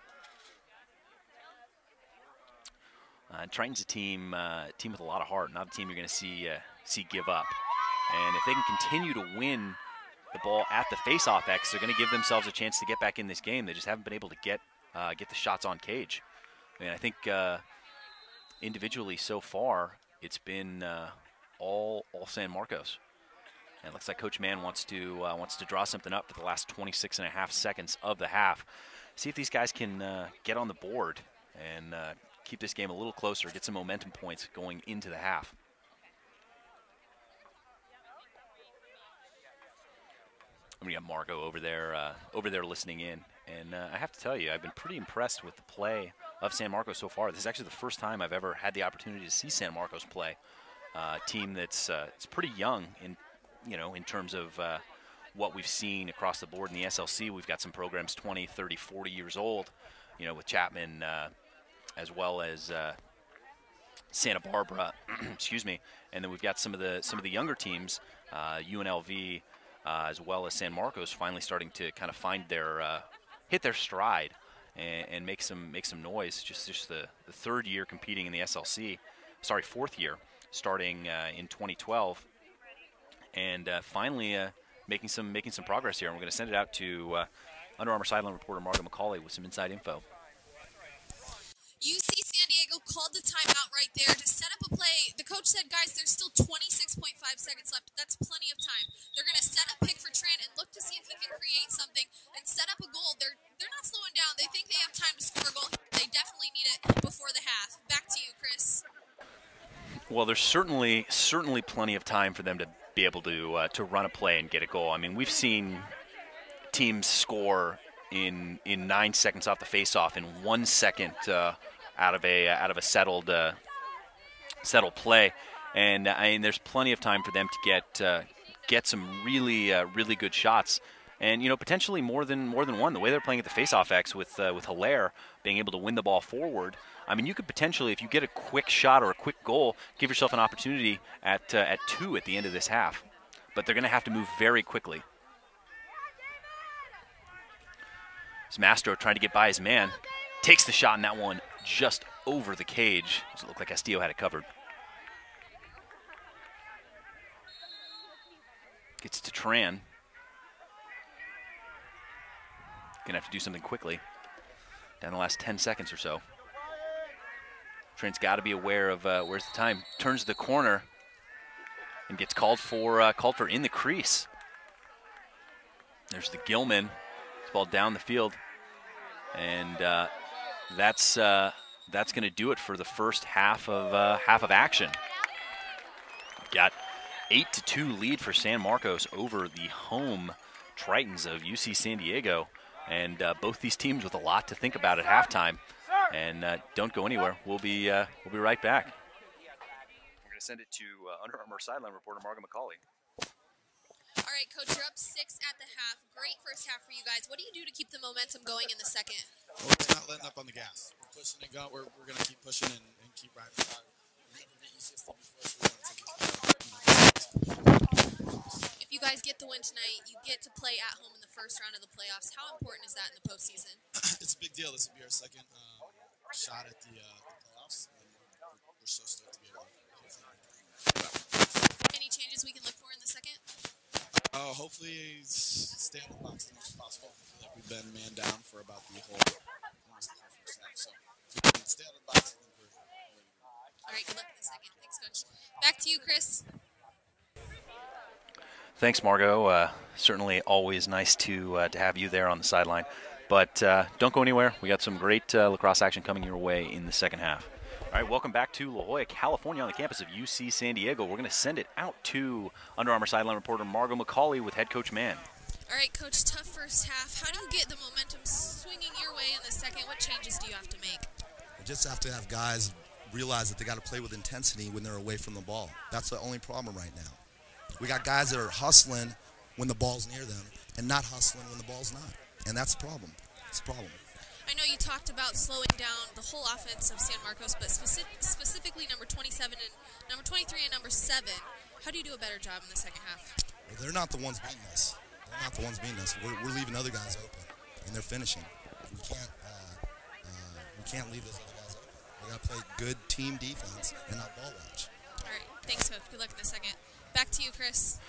Triton's a team with a lot of heart, not a team you're going to see give up. And if they can continue to win the ball at the face-off X, they're going to give themselves a chance to get back in this game. They just haven't been able to get the shots on cage. I mean, I think individually so far, it's been all San Marcos. And it looks like Coach Mann wants to draw something up for the last 26.5 seconds of the half. See if these guys can get on the board and keep this game a little closer, get some momentum points going into the half. I'm gonna get Marco over there listening in, and I have to tell you, I've been pretty impressed with the play of San Marcos so far. This is actually the first time I've ever had the opportunity to see San Marcos play. A team that's it's pretty young in terms of what we've seen across the board in the SLC. We've got some programs 20, 30, 40 years old, you know, with Chapman as well as Santa Barbara, excuse me, and then we've got some of the younger teams, UNLV, as well as San Marcos, finally starting to kind of find their hit their stride and make some noise. Just the third year competing in the SLC, sorry, fourth year starting in 2012, and finally making some progress here. And we're going to send it out to Under Armour sideline reporter Margo McCauley with some inside info. UC San Diego called the timeout right there to set up a play. The coach said, guys, there's still 26.5 seconds left. That's plenty of time. They're going to set up pick for Trent and look to see if he can create something and set up a goal. They're not slowing down. They think they have time to score a goal. They definitely need it before the half. Back to you, Chris. Well, there's certainly plenty of time for them to be able to run a play and get a goal. I mean, we've seen teams score in 9 seconds off the face-off, in 1 second out of a settled play, and I mean there's plenty of time for them to get some really good shots, and you know potentially more than one. The way they're playing at the face-off X with Hilaire being able to win the ball forward, I mean you could potentially, if you get a quick shot or a quick goal, give yourself an opportunity at 2 at the end of this half, but they're going to have to move very quickly. It's Mastro trying to get by his man. Takes the shot, and that one just over the cage. Does it look like Castillo had it covered? Gets to Tran. Gonna have to do something quickly. Down the last 10 seconds or so. Tran's got to be aware of where's the time. Turns the corner and gets called for in the crease. There's the Gilman. Ball down the field, and that's going to do it for the first half of action. Got 8-2 lead for San Marcos over the home Tritons of UC San Diego, and both these teams with a lot to think about at halftime. And don't go anywhere. We'll be right back. We're going to send it to Under Armour sideline reporter Margo McCauley. All right, Coach, you're up 6 at the half. Great first half for you guys. What do you do to keep the momentum going in the second? Well, we're not letting up on the gas. We're pushing and going. We're going to keep pushing and keep riding the tide. We've never been UCSD before, so we want to take it. If you guys get the win tonight, you get to play at home in the first round of the playoffs. How important is that in the postseason? It's a big deal. This will be our second shot at the playoffs, and we're so stoked to be able to hopefully make it. Any changes we can look for in the second? Hopefully stay in the box as much as possible. I feel like we've been man down for about almost the whole first half. So if we can stay in the box, I think we're ready to go. All right, good luck in the second. Thanks, Coach. Back to you, Chris. Thanks, Margo. Certainly always nice to have you there on the sideline. But don't go anywhere. We got some great lacrosse action coming your way in the second half. All right, welcome back to La Jolla, California, on the campus of UC San Diego. We're going to send it out to Under Armour sideline reporter Margo McCauley with head coach Mann. All right, Coach, tough first half. How do you get the momentum swinging your way in the second? What changes do you have to make? You just have to have guys realize that they got to play with intensity when they're away from the ball. That's the only problem right now. We got guys that are hustling when the ball's near them and not hustling when the ball's not. And that's the problem. It's a problem. I know you talked about slowing down the whole offense of San Marcos, but specifically number 27 and number 23 and number 7. How do you do a better job in the second half? Well, they're not the ones beating us. They're not the ones beating us. We're leaving other guys open, and they're finishing. We can't leave those other guys open. We got to play good team defense and not ball watch. All right, thanks, Coach. Good luck in the second. Back to you, Chris.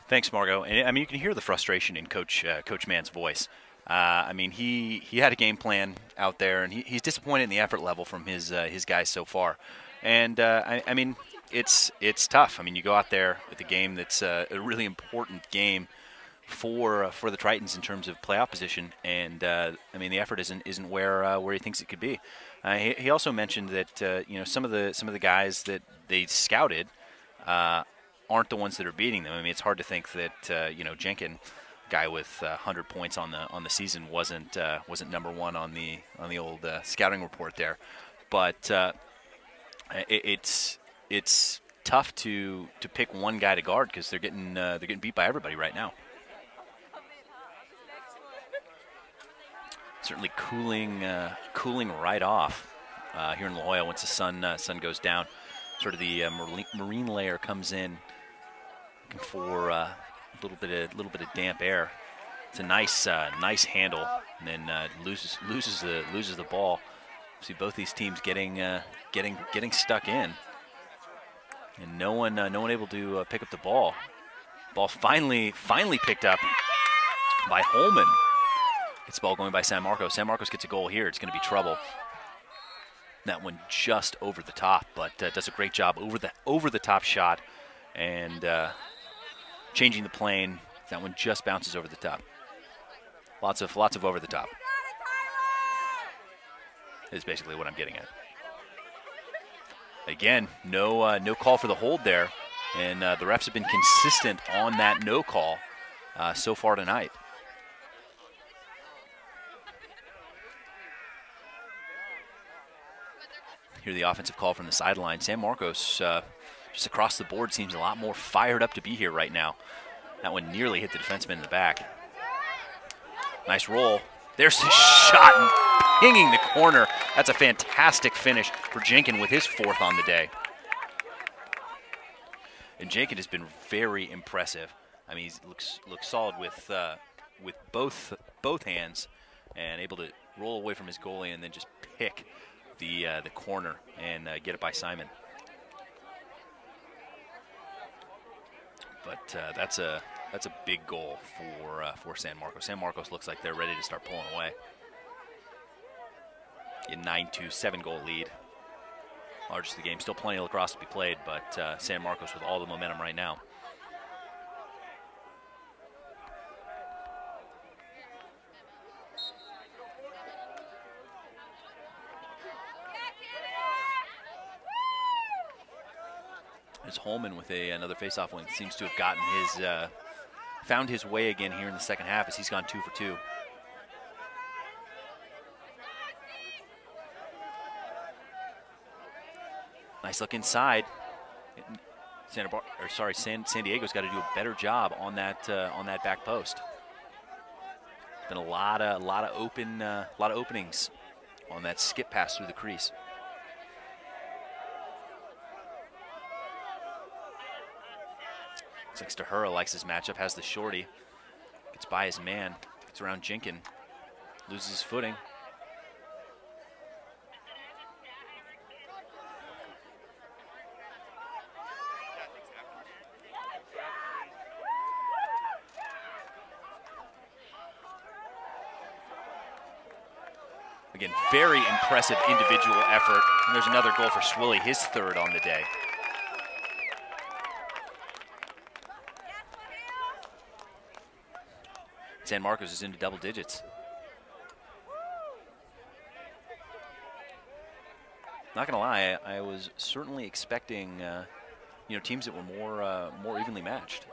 Thanks, Margo. And I mean, you can hear the frustration in Coach Mann's voice. I mean, he had a game plan out there, and he's disappointed in the effort level from his guys so far. And I mean, it's tough. I mean, you go out there with a game that's a really important game for the Tritons in terms of playoff position, and I mean, the effort isn't where he thinks it could be. He also mentioned that you know, some of the guys that they scouted aren't the ones that are beating them. I mean, it's hard to think that you know, Jenkins, guy with 100 points on the season, wasn't number one on the old scouting report there, but it's tough to pick one guy to guard because they're getting beat by everybody right now. Certainly cooling right off here in La Jolla once the sun goes down. Sort of the marine layer comes in, looking for a little bit of damp air. It's a nice handle, and then loses the ball. See both these teams getting stuck in, and no one able to pick up the ball. Ball finally picked up by Holman. It's ball going by San Marcos. San Marcos gets a goal here. It's going to be trouble. That one just over the top, but does a great job over the top shot and changing the plane. That one just bounces over the top. Lots of over the top. Is basically what I'm getting at. Again, no call for the hold there, and the refs have been consistent on that no call so far tonight. Here the offensive call from the sideline. San Marcos just across the board seems a lot more fired up to be here right now. That one nearly hit the defenseman in the back. Nice roll. There's the shot and pinging the corner. That's a fantastic finish for Jenkins with his 4th on the day. And Jenkins has been very impressive. I mean, he looks solid with both hands and able to roll away from his goalie and then just pick the corner and get it by Simon. But that's a big goal for San Marcos. San Marcos looks like they're ready to start pulling away. A 9-2, 7-goal lead. Largest of the game. Still plenty of lacrosse to be played, but San Marcos with all the momentum right now. There's Holman with another faceoff win. Seems to have gotten found his way again here in the second half as he's gone 2 for 2. Nice look inside. San Diego's got to do a better job on that back post. Been a lot of openings on that skip pass through the crease. Looks like Stahura likes his matchup, has the shorty, gets by his man, gets around Jenkins, loses his footing. Again, very impressive individual effort. And there's another goal for Swilly, his 3rd on the day. San Marcos is into double digits. Not gonna lie, I was certainly expecting, teams that were more evenly matched.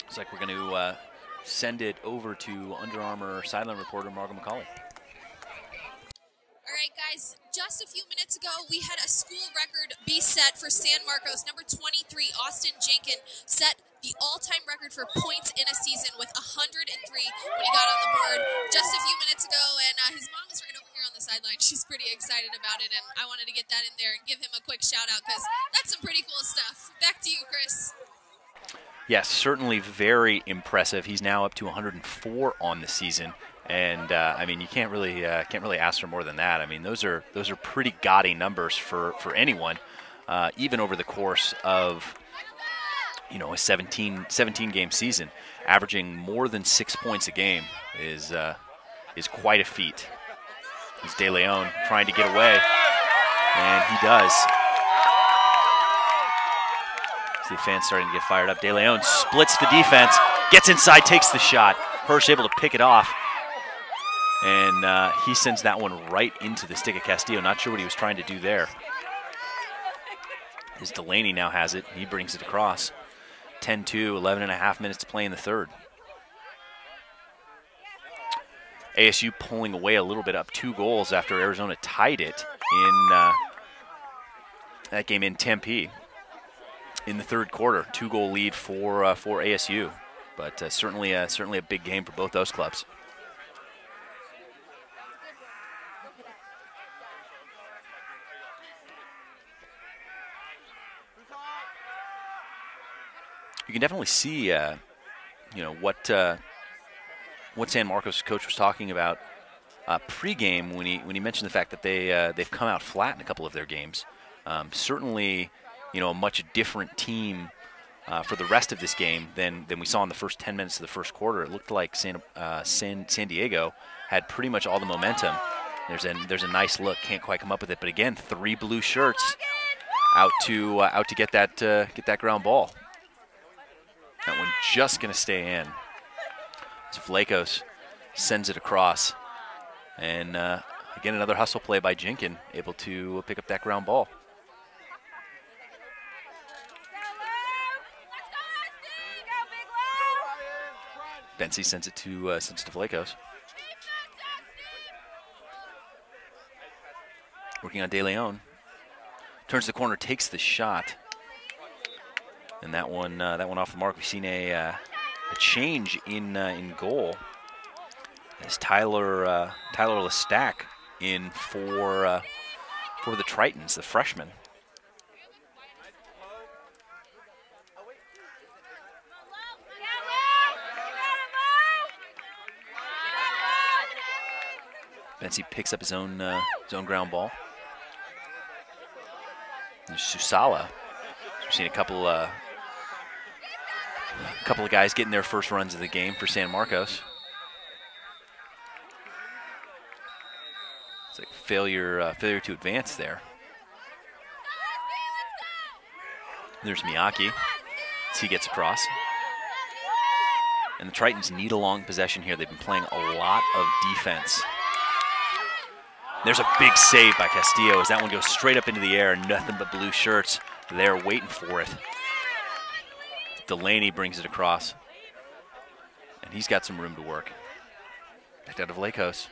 Looks like we're going to send it over to Under Armour sideline reporter Margo McCauley. All right, guys, just a few minutes ago, we had a school record be set for San Marcos. Number 23, Austin Jenkins, set the all-time record for points in a season with 103 when he got on the board just a few minutes ago. And his mom is right over here on the sideline. She's pretty excited about it, and I wanted to get that in there and give him a quick shout-out because that's some pretty cool stuff. Back to you, Chris. Yes, certainly very impressive. He's now up to 104 on the season. And I mean, you can't really ask for more than that. I mean, those are pretty gaudy numbers for anyone, even over the course of a 17 game season. Averaging more than 6 points a game is quite a feat. It's De Leon trying to get away, and he does. See the fans starting to get fired up. De Leon splits the defense, gets inside, takes the shot. Hirsch able to pick it off. And he sends that one right into the stick of Castillo. Not sure what he was trying to do there. His Delaney now has it. He brings it across. 10-2, 11.5 minutes to play in the third. ASU pulling away a little bit, up 2 goals after Arizona tied it in that game in Tempe in the third quarter. 2-goal lead for ASU, but certainly a big game for both those clubs. You can definitely see, you know, what San Marcos' coach was talking about pregame when he mentioned the fact that they've come out flat in a couple of their games. Certainly, you know, a much different team for the rest of this game than we saw in the first 10 minutes of the first quarter. It looked like San Diego had pretty much all the momentum. There's a nice look, can't quite come up with it, but again, 3 blue shirts out to get that ground ball. That one just going to stay in. As Vlachos sends it across. And again, another hustle play by Jinkin, able to pick up that ground ball. Bensi sends it to Vlachos. Working on De Leon. Turns the corner, takes the shot. And that one off the mark. We've seen a change in goal. As Tyler Lestack in for the Tritons, the freshman. Bensi picks up his own ground ball. And Susala. We've seen a couple of guys getting their first runs of the game for San Marcos. It's like failure to advance there. There's Miyake as he gets across. And the Tritons need a long possession here. They've been playing a lot of defense. There's a big save by Castillo as that one goes straight up into the air, and nothing but blue shirts there waiting for it. Delaney brings it across, and he's got some room to work. Back out of Vlachos.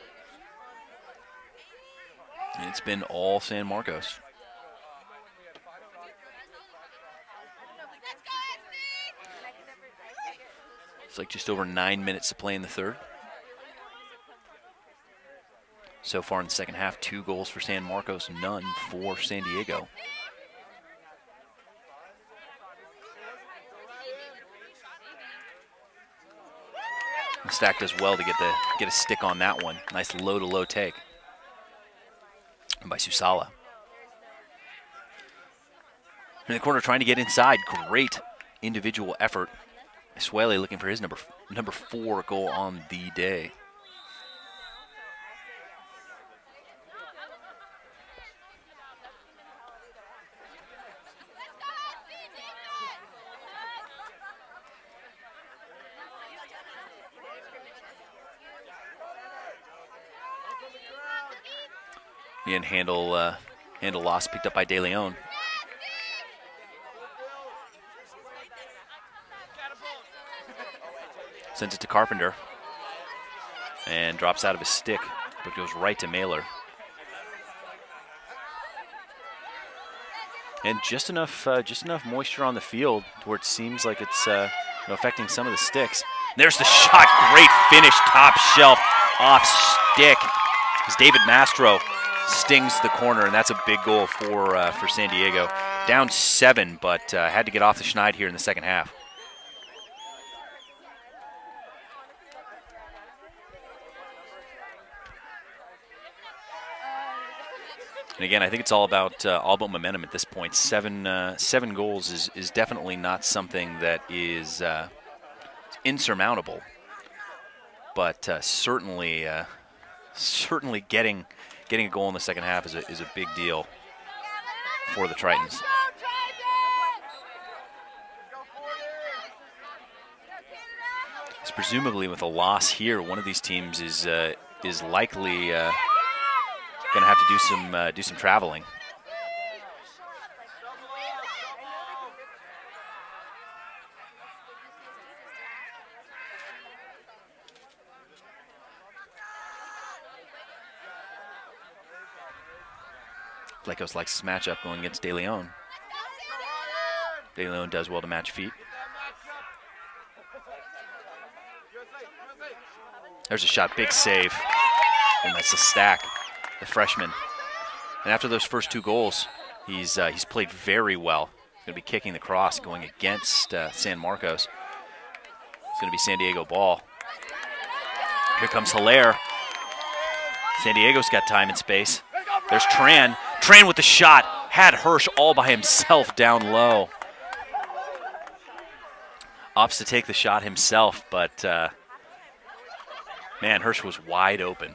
And it's been all San Marcos. It's like just over 9 minutes to play in the third. So far in the second half, 2 goals for San Marcos, none for San Diego. The Stack does well to get a stick on that one. Nice low-to-low take by Susala. In the corner, trying to get inside. Great individual effort. Suele looking for his number 4 goal on the day. Again, handle loss picked up by De Leon. Sends it to Carpenter. And drops out of his stick, but goes right to Mailer. And just enough moisture on the field to where it seems like it's affecting some of the sticks. There's the shot, great finish, top shelf, off stick. As David Mastro stings the corner, and that's a big goal for San Diego. Down 7, but had to get off the schneid here in the second half. And again, I think it's all about momentum at this point. 7 goals is definitely not something that is insurmountable, but certainly getting a goal in the second half is a big deal for the Tritons. So presumably with a loss here, one of these teams is likely going to have to do some traveling. Vlachos likes this matchup going against De Leon. De Leon does well to match feet. There's a shot, big save. And that's a Stack, the freshman. And after those first 2 goals, he's played very well. He's going to be kicking the cross going against San Marcos. It's going to be San Diego ball. Here comes Hilaire. San Diego's got time and space. There's Tran. Tran with the shot. Had Hirsch all by himself down low. Opts to take the shot himself, but man, Hirsch was wide open.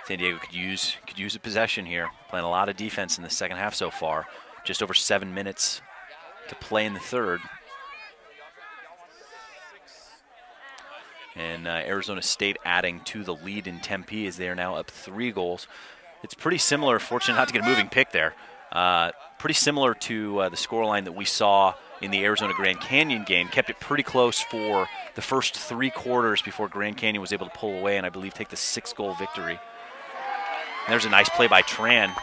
San Diego could use a possession here. Playing a lot of defense in the second half so far. Just over 7 minutes to play in the third. And Arizona State adding to the lead in Tempe as they are now up 3 goals. It's pretty similar, fortunate not to get a moving pick there. Pretty similar to the scoreline that we saw in the Arizona Grand Canyon game. Kept it pretty close for the first 3 quarters before Grand Canyon was able to pull away and I believe take the 6-goal victory. And there's a nice play by Tran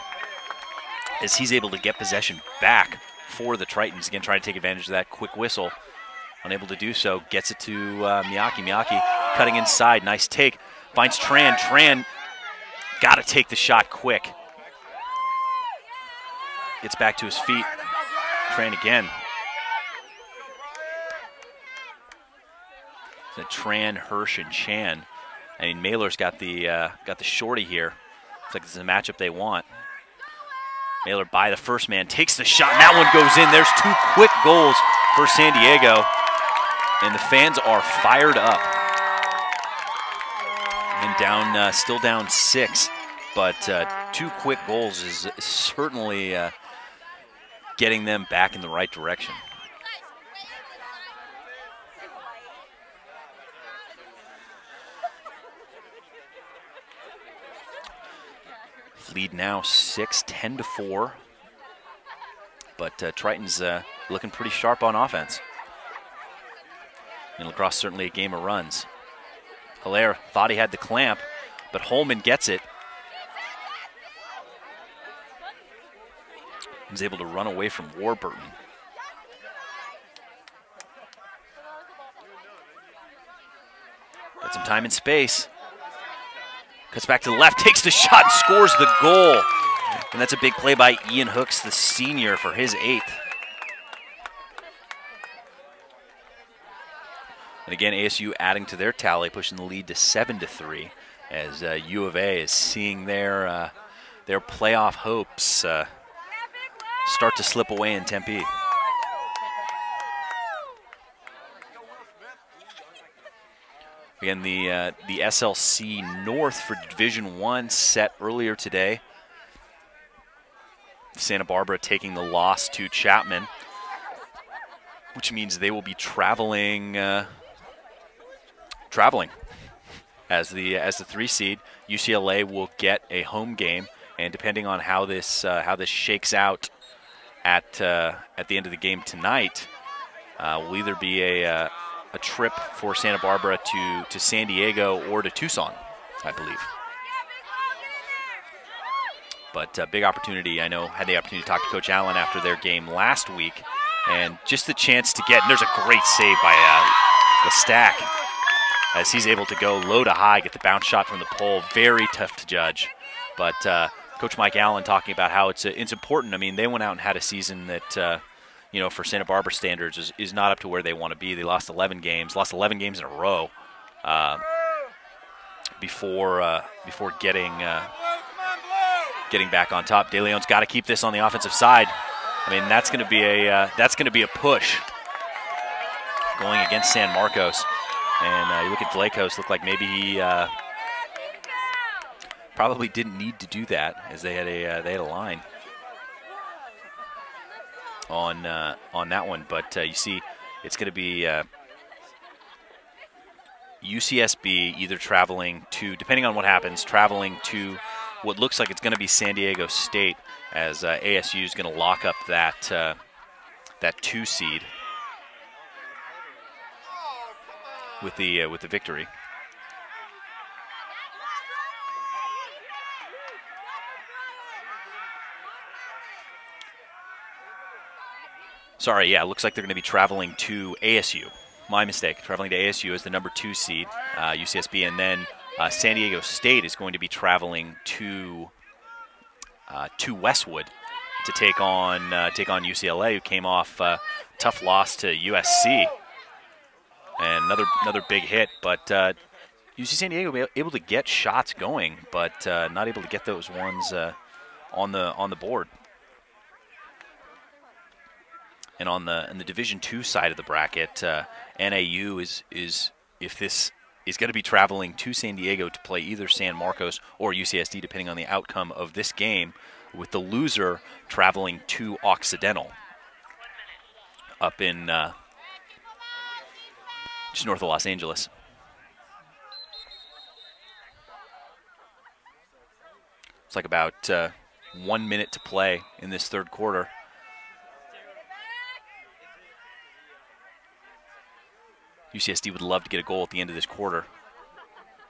as he's able to get possession back for the Tritons. Again, trying to take advantage of that quick whistle. Unable to do so, gets it to Miyake. Miyake cutting inside, nice take. Finds Tran. Tran got to take the shot quick. Gets back to his feet. Tran again. So Tran, Hirsch, and Chan. I mean, Mailer's got the shorty here. Looks like this is a matchup they want. Mailer by the first man, takes the shot, and that one goes in. There's 2 quick goals for San Diego. And the fans are fired up. And down, still down 6, but 2 quick goals is certainly getting them back in the right direction. Lead now 10-4, but Triton's looking pretty sharp on offense. And lacrosse certainly a game of runs. Hilaire thought he had the clamp, but Holman gets it. He's able to run away from Warburton. Got some time and space. Cuts back to the left, takes the shot, and scores the goal. And that's a big play by Ian Hooks, the senior, for his 8th. And again, ASU adding to their tally, pushing the lead to 7-3, as U of A is seeing their playoff hopes start to slip away in Tempe. Again, the SLC North for Division I set earlier today. Santa Barbara taking the loss to Chapman, which means they will be traveling as the 3 seed. UCLA will get a home game, and depending on how this shakes out at the end of the game tonight, will either be a trip for Santa Barbara to San Diego or to Tucson, I believe. But big opportunity. I know had the opportunity to talk to Coach Allen after their game last week, and just the chance to get, and there's a great save by the Stack as he's able to go low to high, get the bounce shot from the pole. Very tough to judge. But Coach Mike Allen talking about how it's important. I mean, they went out and had a season that, for Santa Barbara standards is not up to where they want to be. They lost 11 games in a row before getting back on top. De Leon's got to keep this on the offensive side. I mean, that's going to be a push going against San Marcos. And you look at Vlachos, looked like maybe he probably didn't need to do that, as they had a line on that one. But you see, it's going to be UCSB either traveling to, depending on what happens, traveling to what looks like it's going to be San Diego State, as ASU is going to lock up that 2 seed with the victory. Sorry, yeah, it looks like they're going to be traveling to ASU. My mistake. Traveling to ASU as the number 2 seed, UCSB, and then San Diego State is going to be traveling to Westwood to take on UCLA, who came off a tough loss to USC, and another big hit. But UC San Diego able to get shots going, but not able to get those ones on the board. And on the Division II side of the bracket, NAU is if this is going to be traveling to San Diego to play either San Marcos or UCSD, depending on the outcome of this game, with the loser traveling to Occidental up in just north of Los Angeles. It's like about 1 minute to play in this third quarter. UCSD would love to get a goal at the end of this quarter.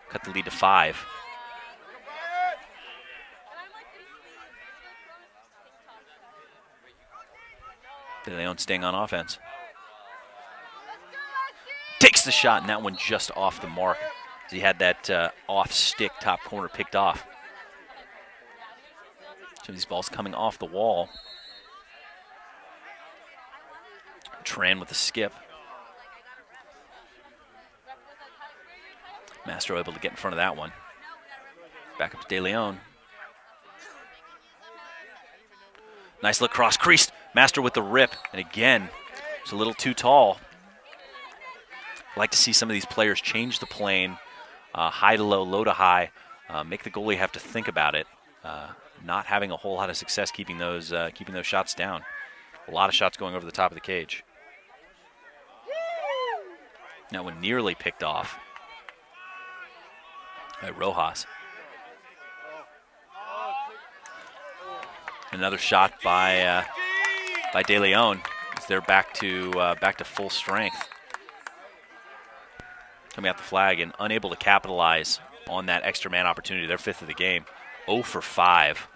Cut the lead to 5. De Leon staying on offense. Takes the shot, and that one just off the mark. He had that off-stick top corner picked off. So these balls coming off the wall. Tran with the skip. Mastro able to get in front of that one. Back up to De Leon. Nice look cross creased. Master with the rip. And again, it's a little too tall. I like to see some of these players change the plane, high to low, low to high, make the goalie have to think about it. Not having a whole lot of success keeping those shots down. A lot of shots going over the top of the cage. That one nearly picked off by Rojas. Another shot by De Leon as they're back to full strength. Coming out the flag and unable to capitalize on that extra man opportunity. Their 5th of the game. 0 for 5.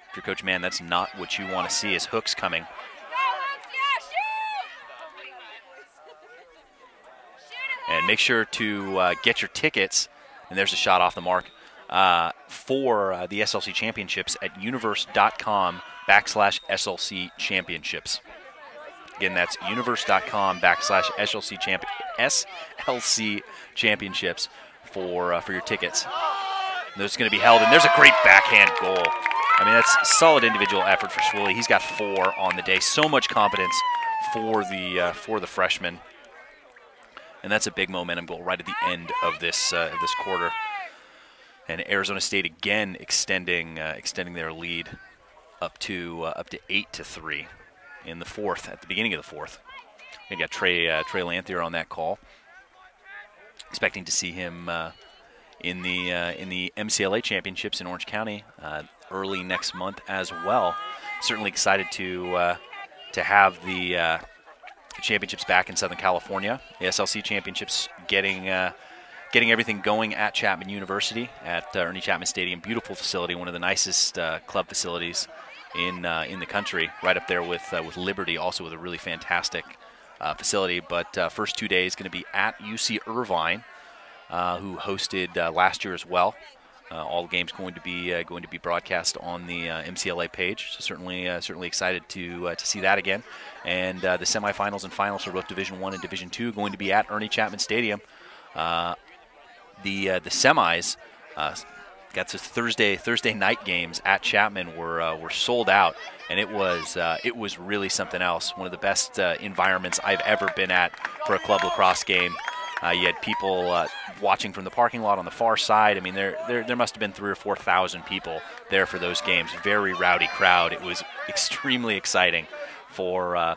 If you're Coach Mann, that's not what you want to see as hooks coming. And make sure to get your tickets. And there's a shot off the mark for the SLC Championships at universe.com/SLC Championships. Again, that's universe.com/SLC Championships for your tickets. And those are going to be held, and there's a great backhand goal. I mean, that's solid individual effort for Swilly. He's got 4 on the day. So much confidence for the freshman. And that's a big momentum goal right at the end of this quarter. And Arizona State again extending their lead up to 8-3 in the 4th, at the beginning of the 4th. We got Trey Lanthier on that call. Expecting to see him in the MCLA Championships in Orange County early next month as well. Certainly excited to have the championships back in Southern California. The SLC Championships getting everything going at Chapman University at Ernie Chapman Stadium. Beautiful facility, one of the nicest club facilities in the country, right up there with Liberty, also with a really fantastic facility. But first 2 days going to be at UC Irvine, who hosted last year as well. All the games going to be broadcast on the MCLA page. So certainly excited to see that again. And the semifinals and finals for both Division I and Division II going to be at Ernie Chapman Stadium. The semis, got the Thursday night games at Chapman were sold out, and it was really something else. One of the best environments I've ever been at for a club lacrosse game. You had people watching from the parking lot on the far side. I mean, there must have been 3,000 or 4,000 people there for those games. Very rowdy crowd. It was extremely exciting for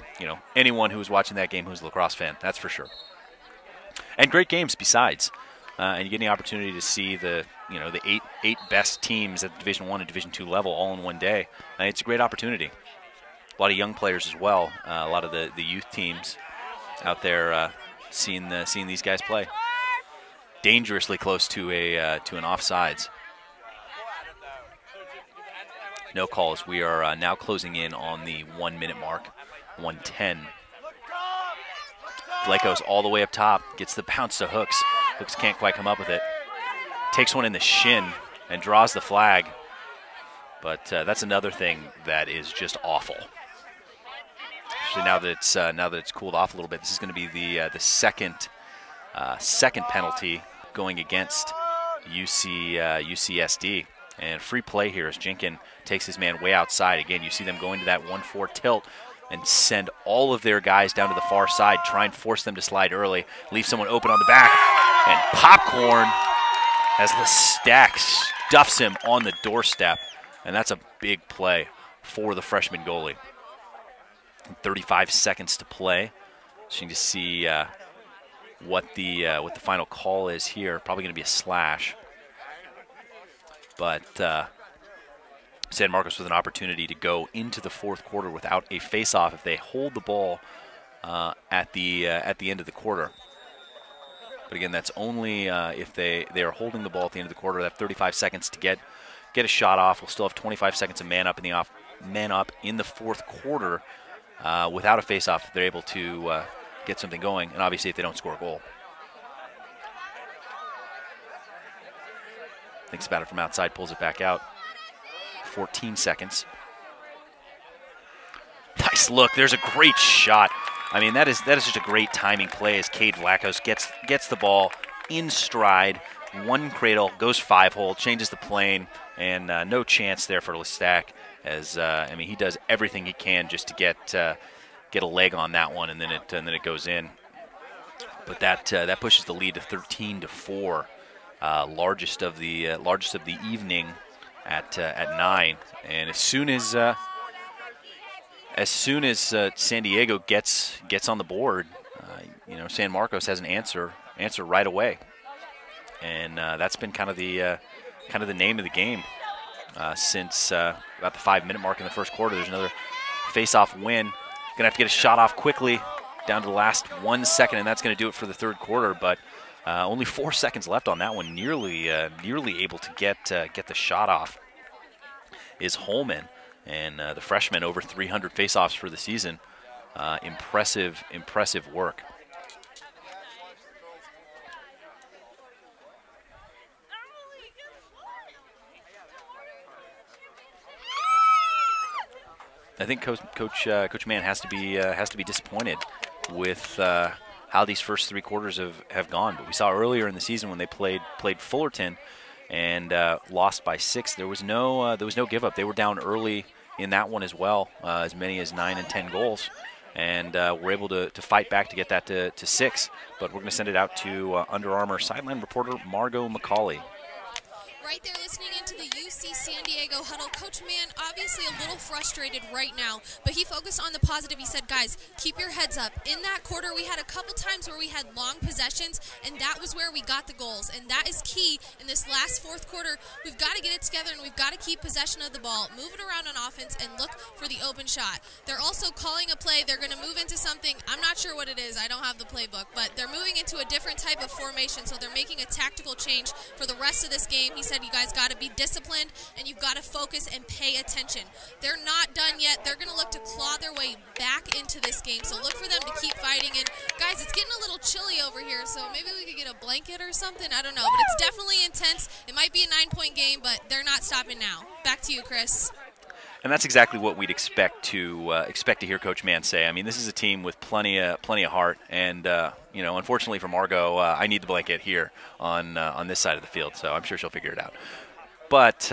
anyone who was watching that game who's a lacrosse fan. That's for sure. And great games besides. And you get the opportunity to see the eight best teams at the Division I and Division II level all in one day. It's a great opportunity. A lot of young players as well. A lot of the youth teams out there. Seeing these guys play, dangerously close to an offsides. No calls. We are now closing in on the 1 minute mark, 1:10. Blakeo's all the way up top, gets the bounce to Hooks. Hooks can't quite come up with it. takes one in the shin and draws the flag. But that's another thing that is just awful. Actually, now that it's cooled off a little bit, this is going to be the second penalty going against UCSD. And free play here as Jenkin takes his man way outside. Again, you see them going to that 1-4 tilt and send all of their guys down to the far side, try and force them to slide early, leave someone open on the back, and Popcorn, as the stack stuffs him on the doorstep, and that's a big play for the freshman goalie. 35 seconds to play. So you can just see what the final call is here. Probably going to be a slash. But San Marcos with an opportunity to go into the fourth quarter without a face-off if they hold the ball at the end of the quarter. But again, that's only if they are holding the ball at the end of the quarter. They have 35 seconds to get a shot off. We'll still have 25 seconds of man up in the fourth quarter without a face-off if they're able to get something going, and obviously if they don't score a goal. Thinks about it from outside, pulls it back out. 14 seconds. Nice look. There's a great shot. I mean, that is just a great timing play as Cade Vlachos gets the ball in stride. One cradle, goes 5-hole, changes the plane, and no chance there for Lestack. As I mean, he does everything he can just to get a leg on that one, and then it goes in. But that pushes the lead to 13-4. Largest of the evening at 9, and as soon as San Diego gets on the board, San Marcos has an answer right away, and that's been kind of the name of the game since about the 5-minute mark in the first quarter. There's another face-off win. Gonna have to get a shot off quickly down to the last 1 second, and that's going to do it for the third quarter. But only 4 seconds left on that one. Nearly able to get the shot off is Holman, and the freshman over 300 faceoffs for the season. Impressive work. I think Coach Mann has to be disappointed with how these first 3 quarters have gone. But we saw earlier in the season when they played Fullerton and lost by 6. There was no give up. They were down early in that one as well, as many as 9 and 10 goals, and were able to fight back to get that to 6. But we're going to send it out to Under Armour sideline reporter Margot McCauley. Right there listening into the UC San Diego huddle. Coach Mann obviously a little frustrated right now, but he focused on the positive. He said, guys, keep your heads up. In that quarter, we had a couple times where we had long possessions, and that was where we got the goals. And that is key in this last fourth quarter. We've got to get it together, and we've got to keep possession of the ball, move it around on offense, and look for the open shot. They're also calling a play. They're going to move into something. I'm not sure what it is. I don't have the playbook, but they're moving into a different type of formation, so they're making a tactical change for the rest of this game. He said, you guys got to be disciplined, and you've got to focus and pay attention. They're not done yet. They're going to look to claw their way back into this game, so look for them to keep fighting. And guys, it's getting a little chilly over here, so maybe we could get a blanket or something. I don't know, but it's definitely intense. It might be a 9-point game, but they're not stopping now. Back to you, Chris. And that's exactly what we'd expect to hear Coach Mann say. I mean, this is a team with plenty of heart, and unfortunately for Margot, I need the blanket here on this side of the field. So I'm sure she'll figure it out. But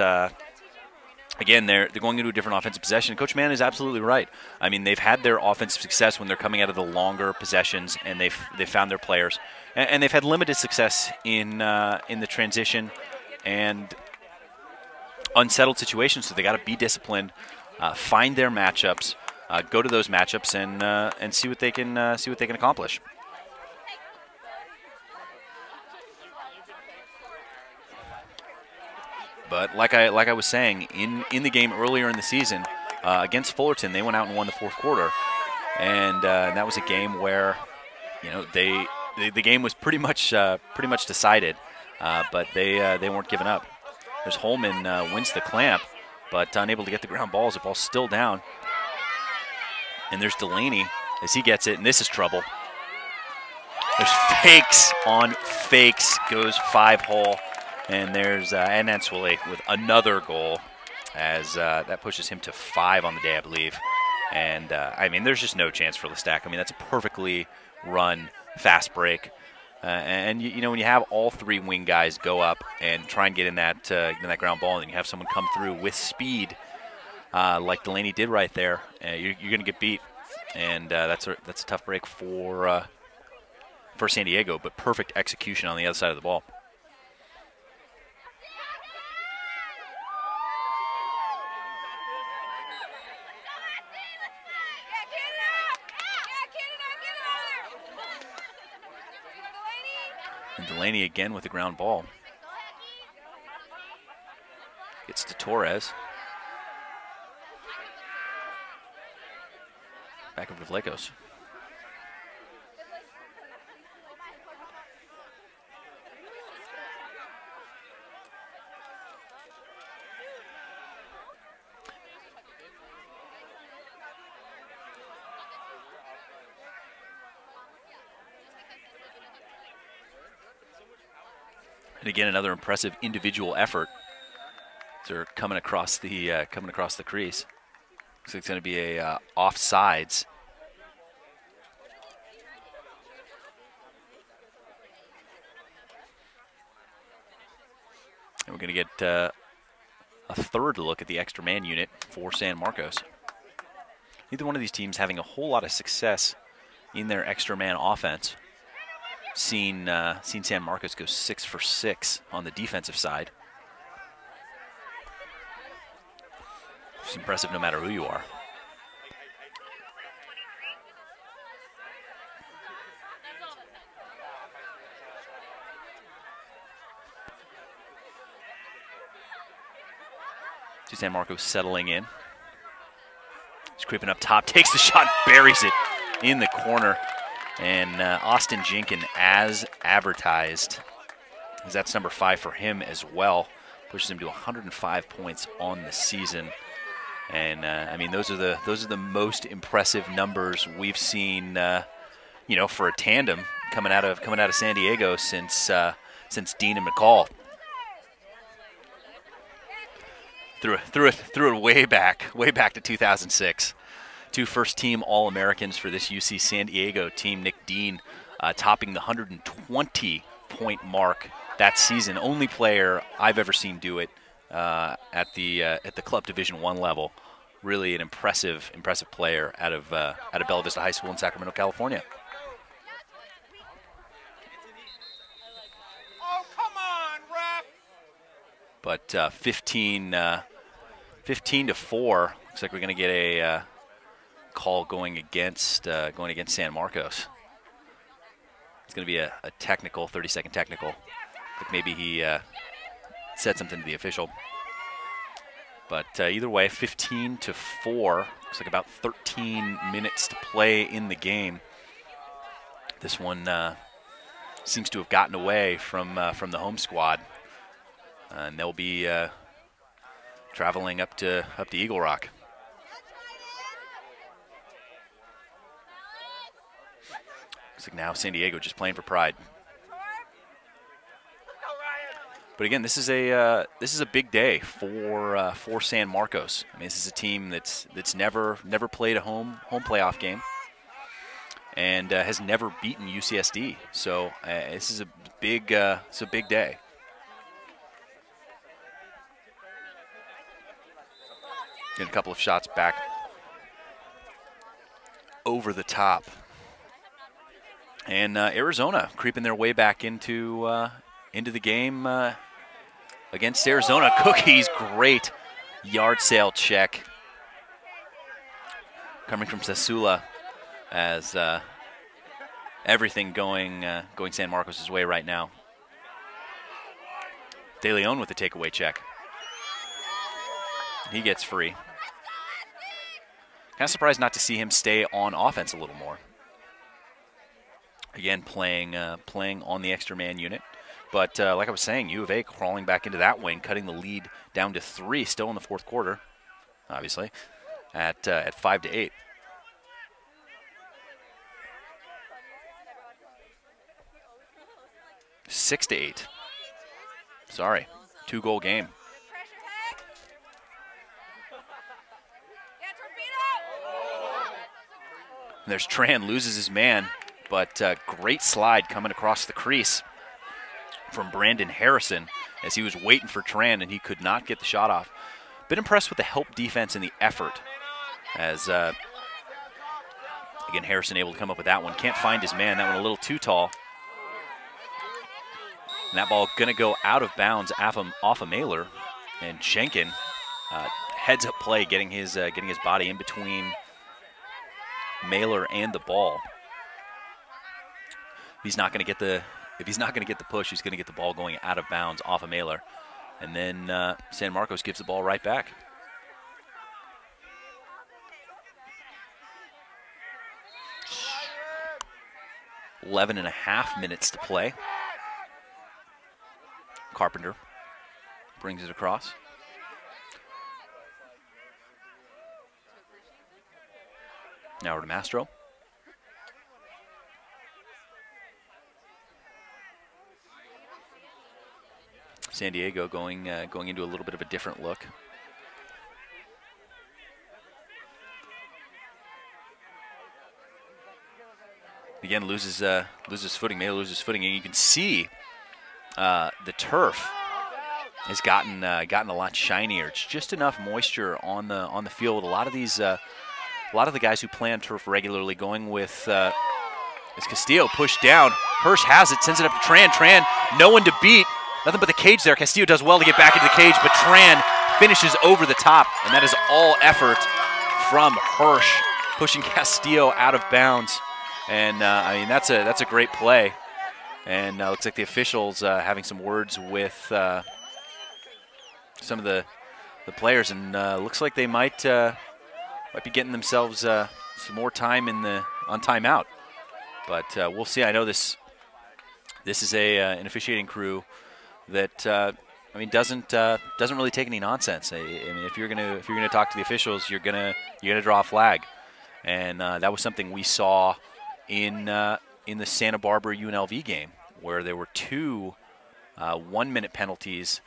again, they're going into a different offensive possession. Coach Mann is absolutely right. I mean, they've had their offensive success when they're coming out of the longer possessions, and they've found their players, and they've had limited success in the transition and unsettled situations. So they got to be disciplined, find their matchups, go to those matchups, and see what they can accomplish. But like I was saying, in the game earlier in the season against Fullerton, they went out and won the fourth quarter, and that was a game where the game was pretty much decided, but they weren't giving up. There's Holman wins the clamp, but unable to get the ground balls. The ball's still down, and there's Delaney as he gets it, and this is trouble. There's fakes on fakes, goes 5-hole. And there's Enswale with another goal, as that pushes him to 5 on the day, I believe. And, I mean, there's just no chance for Lestac. I mean, that's a perfectly run fast break. And you know, when you have all 3 wing guys go up and try and get in that ground ball, and then you have someone come through with speed, like Delaney did right there, you're going to get beat. And that's a tough break for San Diego, but perfect execution on the other side of the ball. And Delaney again with the ground ball. Gets to Torres. Back over to Vlachos. And again, another impressive individual effort. They're coming across the crease. Looks like it's going to be a offsides. And we're going to get a third look at the extra man unit for San Marcos. Neither one of these teams having a whole lot of success in their extra man offense. Seen San Marcos go 6 for 6 on the defensive side. It's impressive no matter who you are. San Marcos settling in. He's creeping up top, takes the shot, buries it in the corner. And Austin Jenkin, as advertised, as that's number 5 for him as well, pushes him to 105 points on the season. And I mean, those are the most impressive numbers we've seen, you know, for a tandem coming out of San Diego since Dean and McCall. Threw it way back to 2006. 2 first-team All-Americans for this UC San Diego team. Nick Dean topping the 120-point mark that season. Only player I've ever seen do it at the club Division I level. Really an impressive player out of Bella Vista High School in Sacramento, California. Oh, come on, ref! But 15 to 4. Looks like we're going to get a call going against San Marcos. It's going to be a technical, 30-second technical. But maybe he said something to the official. But either way, 15 to 4. Looks like about 13 minutes to play in the game. This one seems to have gotten away from the home squad, and they'll be traveling up to Eagle Rock. Looks like now San Diego just playing for pride. But again, this is a big day for San Marcos. I mean, this is a team that's never played a home playoff game, and has never beaten UCSD. So this is a big day. Get a couple of shots back over the top. And Arizona creeping their way back into the game against Arizona. Cookie's great yard sale check coming from Sasula, as everything going San Marcos' way right now. De Leon with the takeaway check. He gets free. Kind of surprised not to see him stay on offense a little more. Again, playing on the extra man unit. But like I was saying, U of A crawling back into that wing, cutting the lead down to 3, still in the fourth quarter, obviously, at 5-8. (6-8). Sorry, 2-goal game. And there's Tran, loses his man, but great slide coming across the crease from Brandon Harrison as he was waiting for Tran and he could not get the shot off. Been impressed with the help defense and the effort as, again, Harrison able to come up with that one. Can't find his man, that one a little too tall. And that ball gonna go out of bounds off of Mailer, and Schenken heads up play, getting his body in between Mailer and the ball. If he's not gonna get the push, he's gonna get the ball going out of bounds off of Mailer, and then San Marcos gives the ball right back. .5 minutes to play. Carpenter brings it across. Now to Mastro. San Diego going into a little bit of a different look. Again, loses footing. Mailer loses footing, and you can see the turf has gotten a lot shinier. It's just enough moisture on the field. A lot of the guys who play on turf regularly going with as Castillo pushed down. Hirsch has it, sends it up to Tran. Tran, no one to beat. Nothing but the cage there. Castillo does well to get back into the cage, but Tran finishes over the top, and that is all effort from Hirsch, pushing Castillo out of bounds. And I mean, that's a great play. And looks like the officials having some words with some of the players, and looks like they might be getting themselves some more time on timeout. But we'll see. I know this is an officiating crew that I mean doesn't really take any nonsense. I mean, if you're gonna talk to the officials, you're gonna draw a flag, and that was something we saw in the Santa Barbara UNLV game, where there were 2 1-minute penalties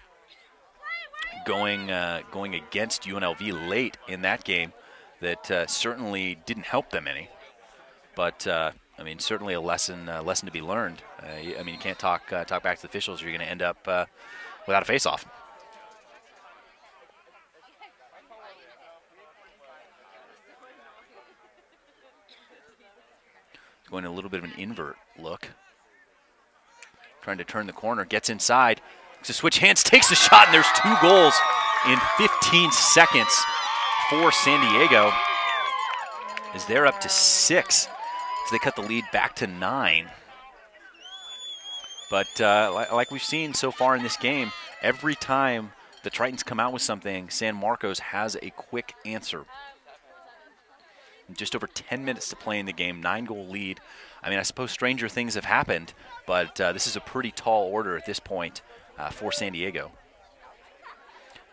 going against UNLV late in that game that certainly didn't help them any. But I mean, certainly a lesson to be learned. I mean, you can't talk back to the officials, or you're going to end up without a face-off. Going a little bit of an invert look. Trying to turn the corner, gets inside. To switch hands, takes the shot, and there's 2 goals in 15 seconds for San Diego, as they're up to 6. So they cut the lead back to 9. But like we've seen so far in this game, every time the Tritons come out with something, San Marcos has a quick answer. Just over 10 minutes to play in the game, 9-goal lead. I mean, I suppose stranger things have happened, but this is a pretty tall order at this point for San Diego.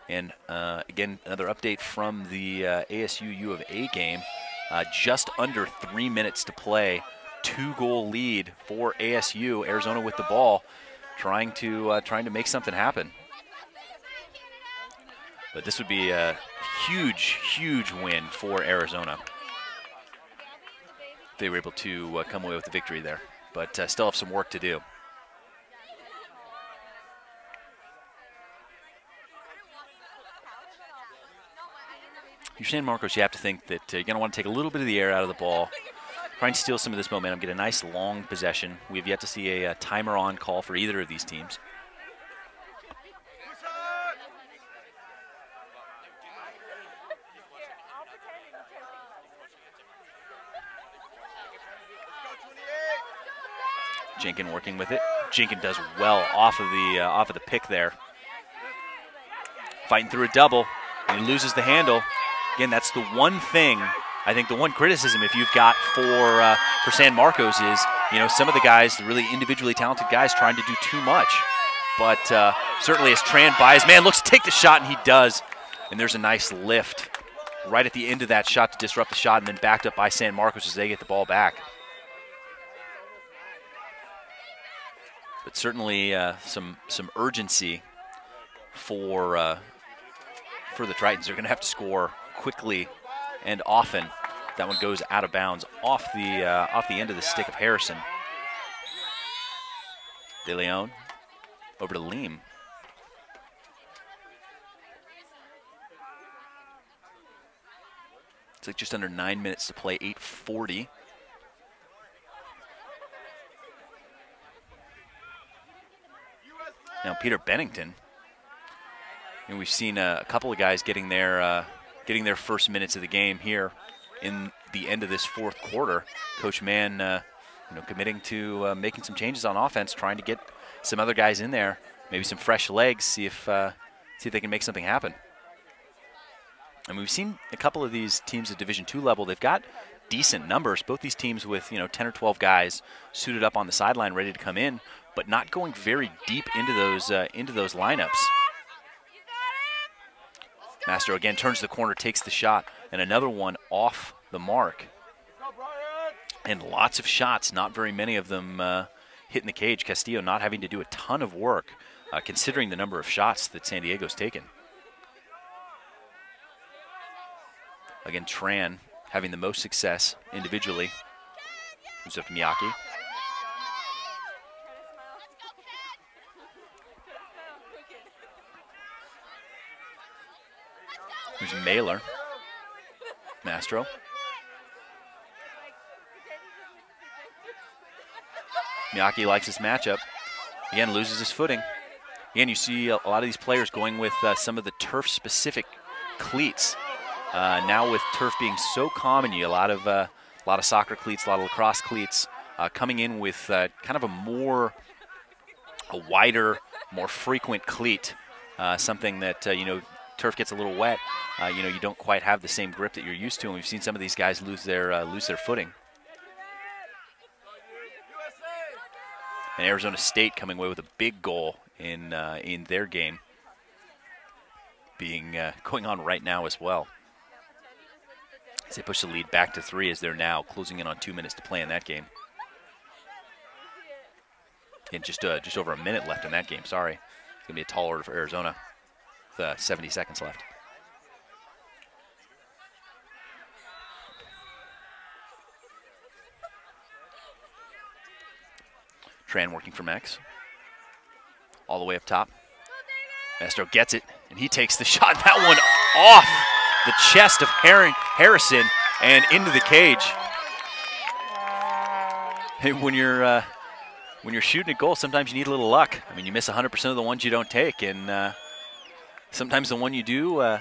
And again, another update from the ASU U of A game. Just under 3 minutes to play, 2-goal lead for ASU. Arizona with the ball, trying to make something happen. But this would be a huge win for Arizona if they were able to come away with the victory there. But still have some work to do. You're San Marcos, you have to think that you're going to want to take a little bit of the air out of the ball, try and steal some of this momentum, get a nice long possession. We have yet to see a timer on call for either of these teams. Jenkin working with it. Jenkin does well off of the pick there. Fighting through a double, and he loses the handle. Again, that's the one thing, I think the one criticism if you've got for San Marcos is, you know, some of the guys, the really individually talented guys, trying to do too much. But certainly as Tran buys, man, looks to take the shot, and he does. And there's a nice lift right at the end of that shot to disrupt the shot, and then backed up by San Marcos as they get the ball back. But certainly some urgency for the Tritons. They're going to have to score quickly and often. That one goes out of bounds off the end of the stick of Harrison. De Leon over to Leem. It's like just under 9 minutes to play, 8:40. Now Peter Bennington, and we've seen a couple of guys getting their first minutes of the game here in the end of this fourth quarter. Coach Mann, committing to making some changes on offense, trying to get some other guys in there, maybe some fresh legs, see if they can make something happen. And we've seen a couple of these teams at Division II level. They've got decent numbers. Both these teams with 10 or 12 guys suited up on the sideline, ready to come in, but not going very deep into those lineups. Mastro again turns the corner, takes the shot, and another one off the mark. And lots of shots, not very many of them hitting the cage. Castillo not having to do a ton of work, considering the number of shots that San Diego's taken. Again, Tran having the most success individually. Who's up to Miyake. There's Mailer. Mastro. Miyake likes this matchup. Again, loses his footing. Again, you see a lot of these players going with some of the turf-specific cleats. Now with turf being so common, you a lot of soccer cleats, a lot of lacrosse cleats, coming in with kind of a wider, more frequent cleat. Something that turf gets a little wet. You don't quite have the same grip that you're used to, and we've seen some of these guys lose their footing. And Arizona State coming away with a big goal in their game, going on right now as well. As they push the lead back to 3 as they're now closing in on 2 minutes to play in that game. And just over a minute left in that game, sorry. It's going to be a tall order for Arizona with 70 seconds left. Tran working from X. All the way up top. Mastro gets it, and he takes the shot. That one off the chest of Harrison and into the cage. Hey, when you're shooting a goal, sometimes you need a little luck. I mean, you miss 100% of the ones you don't take, and sometimes the one you do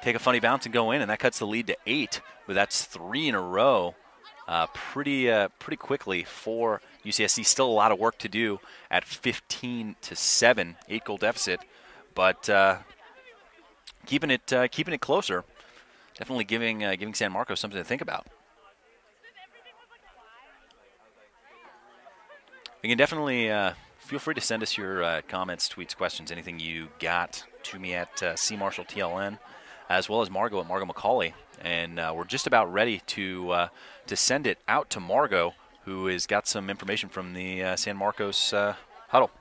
take a funny bounce and go in, and that cuts the lead to 8. But that's 3 in a row, pretty quickly for UCSD. Still a lot of work to do at 15-7, 8-goal deficit, but keeping it closer. Definitely giving San Marcos something to think about. You can definitely feel free to send us your comments, tweets, questions, anything you got to me at CMarshallTLN, as well as Margot at Margot McCauley. And we're just about ready to send it out to Margot, who has got some information from the San Marcos huddle.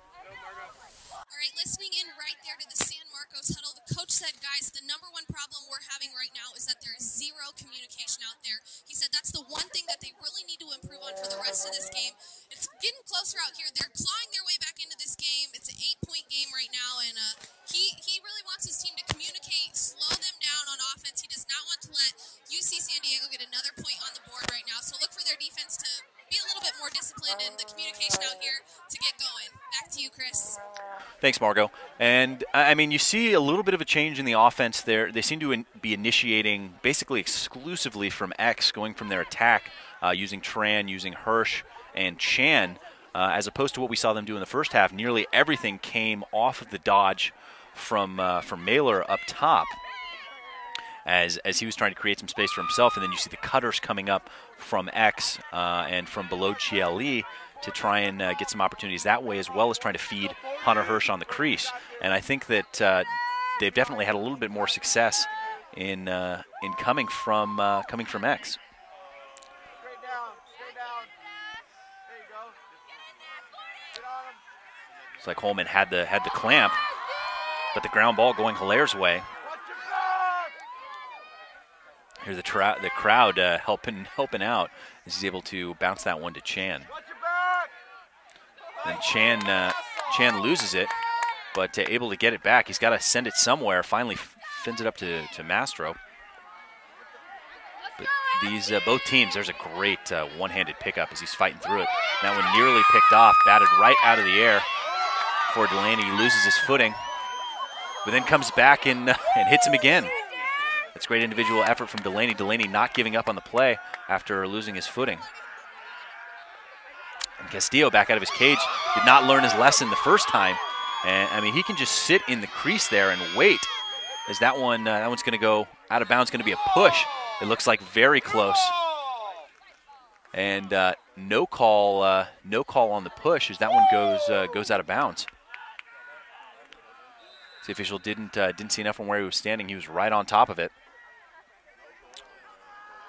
All right, listening in right there to the San Marcos huddle, the coach said, guys, the number one problem we're having right now is that there is zero communication out there. He said that's the one thing that they really need to improve on for the rest of this game. It's getting closer out here. They're clawing their way back into this game. It's an 8-point game right now, and he really wants his team to communicate, slow them down on offense. He does not want to let UC San Diego get another point on the board right now, so look for their defense to be a little bit more disciplined and the communication out here to get going. Back to you, Chris. Thanks, Margot. And, I mean, you see a little bit of a change in the offense there. They seem to be initiating basically exclusively from X, going from their attack, using Tran, using Hirsch, and Chan, as opposed to what we saw them do in the first half. Nearly everything came off of the dodge from Mailer up top as he was trying to create some space for himself. And then you see the cutters coming up from X and from below GLE to try and get some opportunities that way, as well as trying to feed Hunter Hirsch on the crease. And I think that they've definitely had a little bit more success in coming from X. Straight down. There you go. Get on him. It's like Holman had the clamp. But the ground ball going Hilaire's way. Here's the crowd helping out as he's able to bounce that one to Chan. And Chan loses it, but able to get it back. He's got to send it somewhere. Finally fins it up to Mastro. But these both teams, there's a great one-handed pickup as he's fighting through it. That one nearly picked off, batted right out of the air before Delaney loses his footing, but then comes back and hits him again. That's great individual effort from Delaney. Delaney not giving up on the play after losing his footing. And Castillo back out of his cage, did not learn his lesson the first time. And I mean, he can just sit in the crease there and wait as that one's going to go out of bounds, going to be a push. It looks like very close. And no call on the push as that one goes out of bounds. The official didn't see enough from where he was standing. He was right on top of it.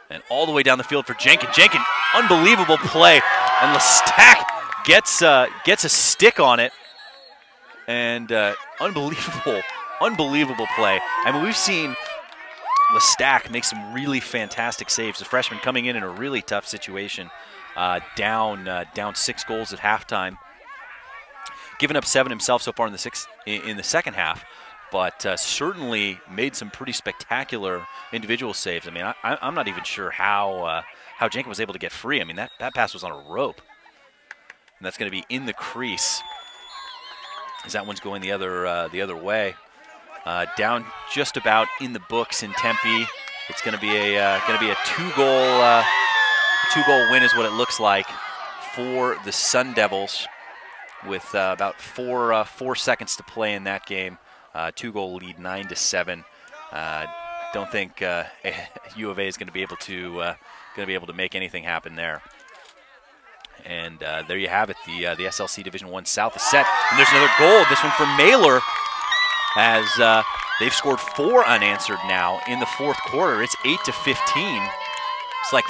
And all the way down the field for Jenkins. Jenkins, unbelievable play. And Lestack gets a stick on it. And unbelievable play. I mean, we've seen Lestack make some really fantastic saves. The freshman coming in a really tough situation. Down 6 goals at halftime. Given up 7 himself so far in the second half, but certainly made some pretty spectacular individual saves. I mean, I'm not even sure how Jenkins was able to get free. I mean, that pass was on a rope, and that's going to be in the crease as that one's going the other way. Down just about in the books in Tempe. It's going to be a 2-goal win is what it looks like for the Sun Devils. With about four seconds to play in that game, 2-goal lead, 9-7. Don't think U of A is going to be able to make anything happen there. And there you have it. The SLC Division I South is set, and there's another goal. This one from Mailer, as they've scored 4 unanswered now in the fourth quarter. It's 8-15. It's like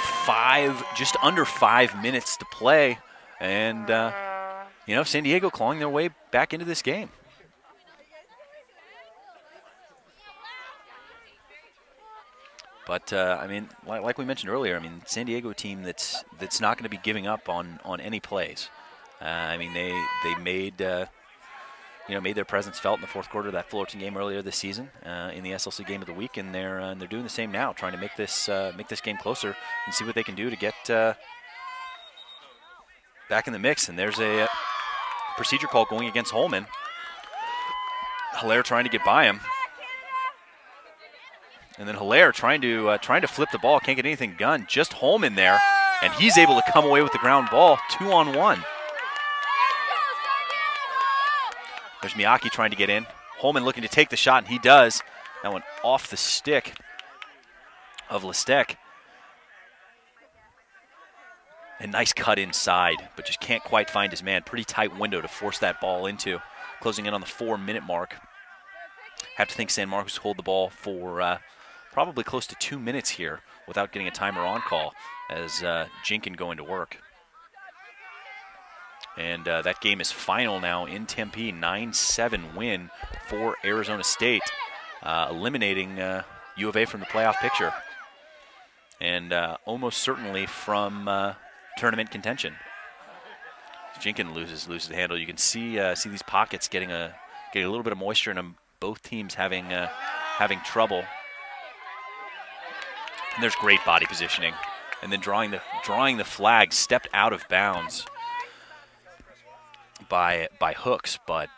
just under 5 minutes to play, and. You know, San Diego clawing their way back into this game. But I mean, like we mentioned earlier, I mean, San Diego team that's not going to be giving up on any plays. I mean, they made made their presence felt in the fourth quarter of that Fullerton game earlier this season in the SLC game of the week, and they're doing the same now, trying to make this game closer and see what they can do to get back in the mix. And there's a procedure call going against Holman. Hilaire trying to get by him. And then Hilaire trying to flip the ball, can't get anything done. Just Holman there, and he's able to come away with the ground ball, 2-on-1. There's Miyake trying to get in. Holman looking to take the shot, and he does. That one off the stick of Lestek. A nice cut inside, but just can't quite find his man. Pretty tight window to force that ball into. Closing in on the 4-minute mark. Have to think San Marcos hold the ball for probably close to 2 minutes here without getting a timer on call as Jinkin going to work. And that game is final now in Tempe. 9-7 win for Arizona State, eliminating U of A from the playoff picture. And almost certainly from tournament contention. Jinkin loses the handle. You can see these pockets getting a little bit of moisture in them. Both teams having trouble. And there's great body positioning, and then drawing the flag, stepped out of bounds by Hooks, but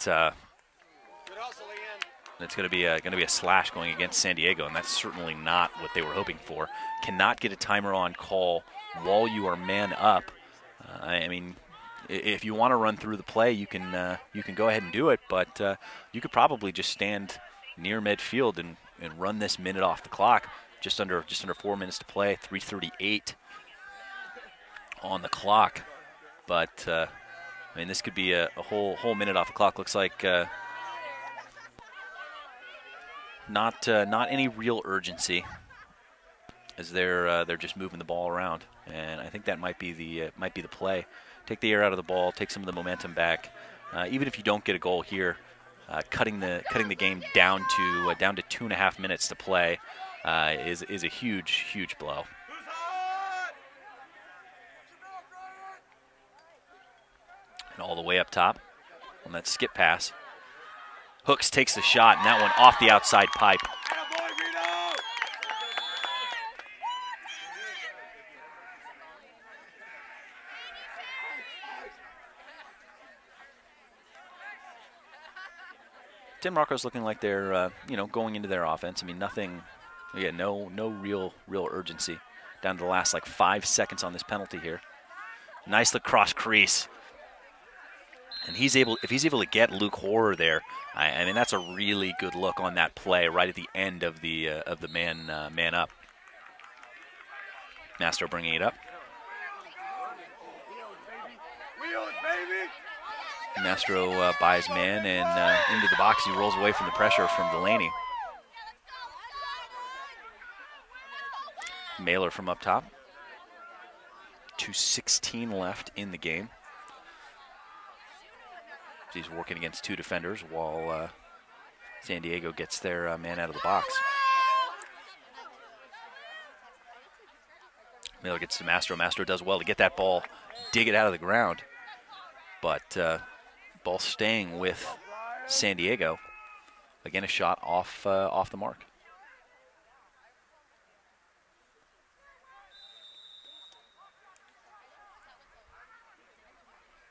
it's going to be a slash going against San Diego, and that's certainly not what they were hoping for. Cannot get a timer on call while you are man up. I mean, if you want to run through the play, you can go ahead and do it, but you could probably just stand near midfield and run this minute off the clock. Just under 4 minutes to play, 3:38 on the clock. But I mean, this could be a whole minute off the clock. Looks like not any real urgency, as they're just moving the ball around, and I think that might be the play. Take the air out of the ball, take some of the momentum back. Even if you don't get a goal here, cutting the game down to 2.5 minutes to play is a huge blow. And all the way up top on that skip pass, Hooks takes the shot, and that one off the outside pipe. San Marcos looking like they're, going into their offense. I mean, nothing, again, no real urgency. Down to the last, 5 seconds on this penalty here. Nice look cross crease. And if he's able to get Luke Horror there, I mean, that's a really good look on that play right at the end of the man up. Mastro bringing it up. Mastro by his man and into the box. He rolls away from the pressure from Delaney. Mailer from up top. 2:16 left in the game. He's working against two defenders while San Diego gets their man out of the box. Mailer gets to Mastro. Mastro does well to get that ball, dig it out of the ground. But ball staying with San Diego. Again, a shot off the mark.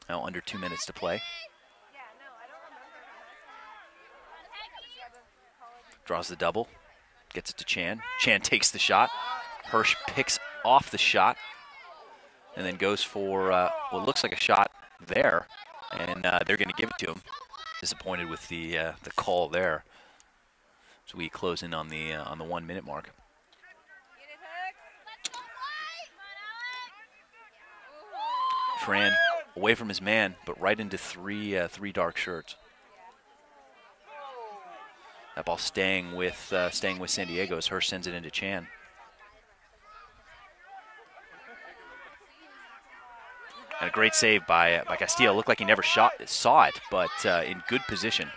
Now under 2 minutes to play. Draws the double, gets it to Chan. Chan takes the shot. Hirsch picks off the shot and then goes for what looks like a shot there. And they're going to give it to him. Disappointed with the call there. So we close in on the 1 minute mark. Tran away from his man, but right into three dark shirts. That ball staying with San Diego as Hirsch sends it into Chan. And a great save by Castillo. Looked like he never saw it, but in good position.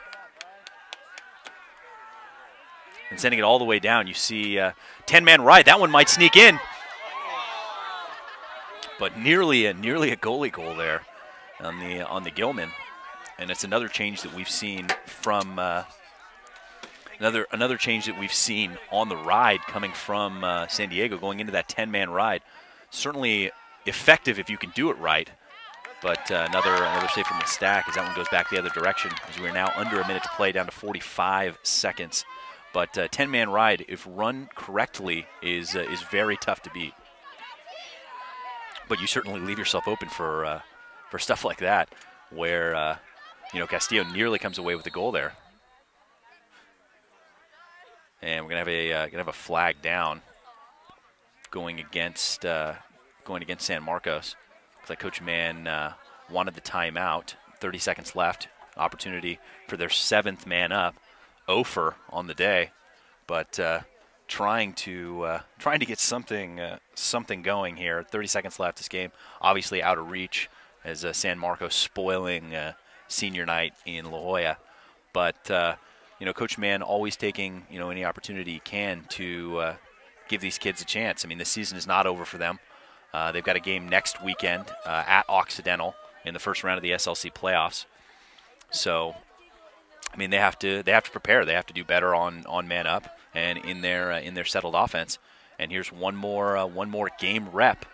And sending it all the way down, you see 10-man ride. That one might sneak in, but nearly a goalie goal there on the Gilman. And it's another change that we've seen from another change that we've seen on the ride coming from San Diego, going into that 10-man ride. Certainly effective if you can do it right, but another save from the stack as that one goes back the other direction as we're now under a minute to play, down to 45 seconds. But 10-man ride, if run correctly, is very tough to beat. But you certainly leave yourself open for stuff like that, where Castillo nearly comes away with the goal there. And we're gonna have a flag down going against San Marcos. Looks like Coach Mann wanted the timeout. 30 seconds left. Opportunity for their 7th man up. Ofer on the day, but trying to get something going here. 30 seconds left. This game obviously out of reach as San Marcos spoiling senior night in La Jolla, but. Coach Mann always taking, any opportunity he can to give these kids a chance. I mean, this season is not over for them. They've got a game next weekend at Occidental in the first round of the SLC playoffs. So, I mean, they have to prepare. They have to do better on man up and in their settled offense. And here's one more game rep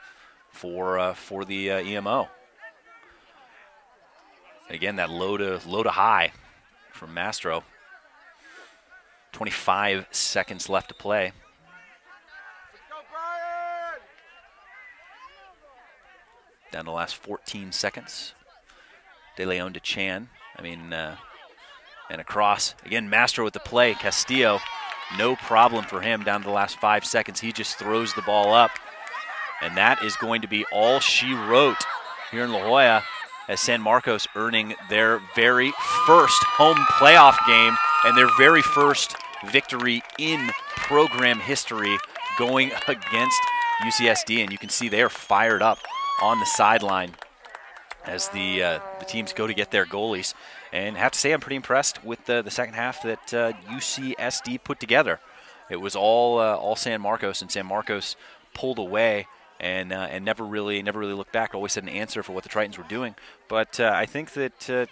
for the EMO. Again, that low to high from Mastro. 25 seconds left to play. Down to the last 14 seconds. De Leon to Chan. And across. Again, Mastro with the play. Castillo, no problem for him down to the last 5 seconds. He just throws the ball up. And that is going to be all she wrote here in La Jolla, as San Marcos earning their very first home playoff game and their very first victory in program history going against UCSD. And you can see they are fired up on the sideline as the teams go to get their goalies. And I have to say I'm pretty impressed with the second half that UCSD put together. It was all San Marcos, and San Marcos pulled away and never really looked back. Always had an answer for what the Tritons were doing. But I think that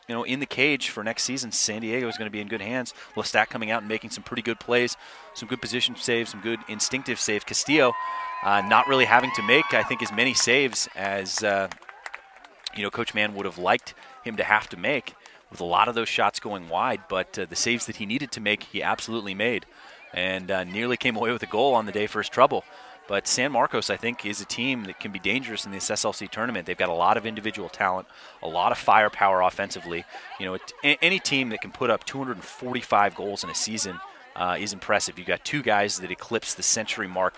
in the cage for next season, San Diego is going to be in good hands. Lestat coming out and making some pretty good plays, some good position saves, some good instinctive saves. Castillo not really having to make, I think, as many saves as Coach Mann would have liked him to have to make, with a lot of those shots going wide. But the saves that he needed to make, he absolutely made, and nearly came away with a goal on the day for his trouble. But San Marcos, I think, is a team that can be dangerous in this SLC tournament. They've got a lot of individual talent, a lot of firepower offensively. Any team that can put up 245 goals in a season is impressive. You've got two guys that eclipsed the century mark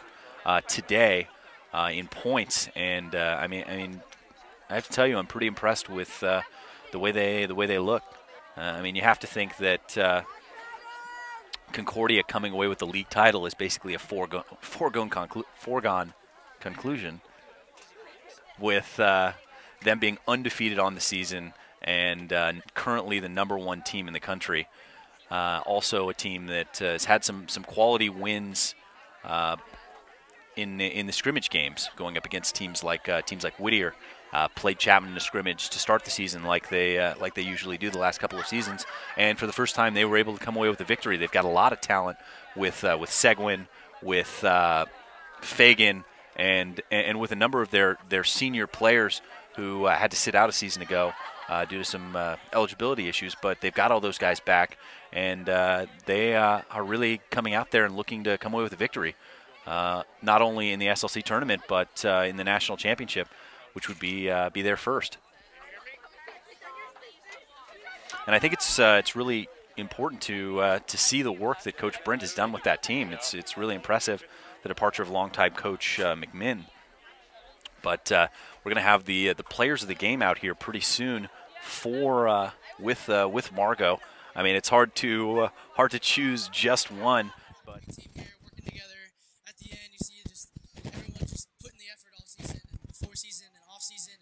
today in points, and I mean, I have to tell you, I'm pretty impressed with the way they look. You have to think that Concordia coming away with the league title is basically a foregone conclusion, with them being undefeated on the season and currently the #1 team in the country. Also a team that has had some quality wins in the scrimmage games, going up against teams like Whittier. Played Chapman in a scrimmage to start the season like they usually do the last couple of seasons, and for the first time they were able to come away with a victory. They've got a lot of talent with Seguin, with Fagan, and with a number of their senior players who had to sit out a season ago due to some eligibility issues. But they've got all those guys back, and they are really coming out there and looking to come away with a victory, not only in the SLC tournament but in the national championship, which would be their first. And I think it's really important to see the work that Coach Brent has done with that team. It's really impressive, the departure of longtime coach McMinn. But we're going to have the players of the game out here pretty soon with Margot. I mean, it's hard to choose just one. But team here working together. At the end, you see just everyone just putting the effort all season and before season and off season,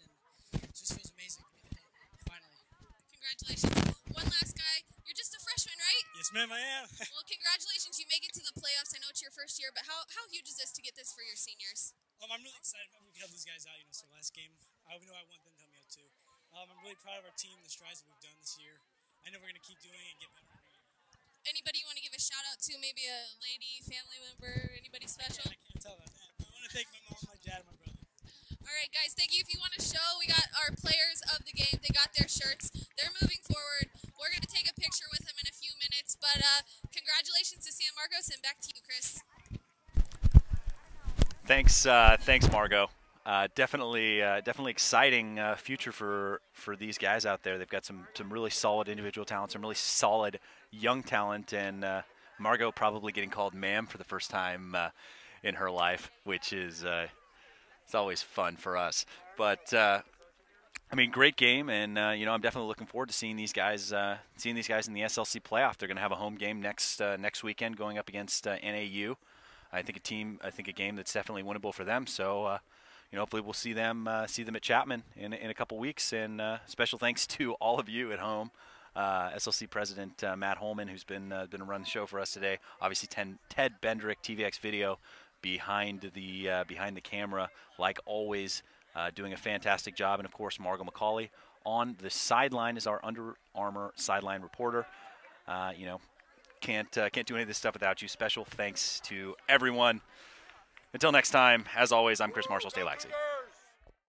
and it just feels amazing to be the finally. Congratulations. One last guy. You're just a freshman, right? Yes, ma'am, I am. Well, congratulations. You make it to the playoffs. I know it's your first year, but how huge is this to get this for your seniors? I'm really excited that we can help these guys out. So last game, I know I want them to help me out too. I'm really proud of our team, the strides that we've done this year. I know we're going to keep doing it and get better every year. Anybody you want to give a shout out to? Maybe a lady, family member, anybody special? I can't tell about that. I want to thank my mom, my dad, and my brother. All right, guys, thank you. If you want to show, we got our players of the game. They got their shirts. They're moving forward. We're going to take a picture with them in a few minutes, but congratulations to San Marcos, and back to you, Chris. Thanks, Margot. Definitely exciting future for these guys out there. They've got some really solid individual talent, some really solid young talent, and Margot probably getting called ma'am for the first time in her life, which is it's always fun for us. But I mean, great game, and I'm definitely looking forward to seeing these guys in the SLC playoff. They're going to have a home game next weekend, going up against NAU. I think a game that's definitely winnable for them. So, hopefully we'll see them at Chapman in a couple weeks. And special thanks to all of you at home, SLC President Matt Holman, who's been running the show for us today. Obviously, Ted Bendrick, TVX Video, behind the camera, like always, doing a fantastic job. And of course, Margot McCauley on the sideline is our Under Armour sideline reporter. Can't do any of this stuff without you. Special thanks to everyone. Until next time, as always, I'm Chris Marshall. Stay laxy.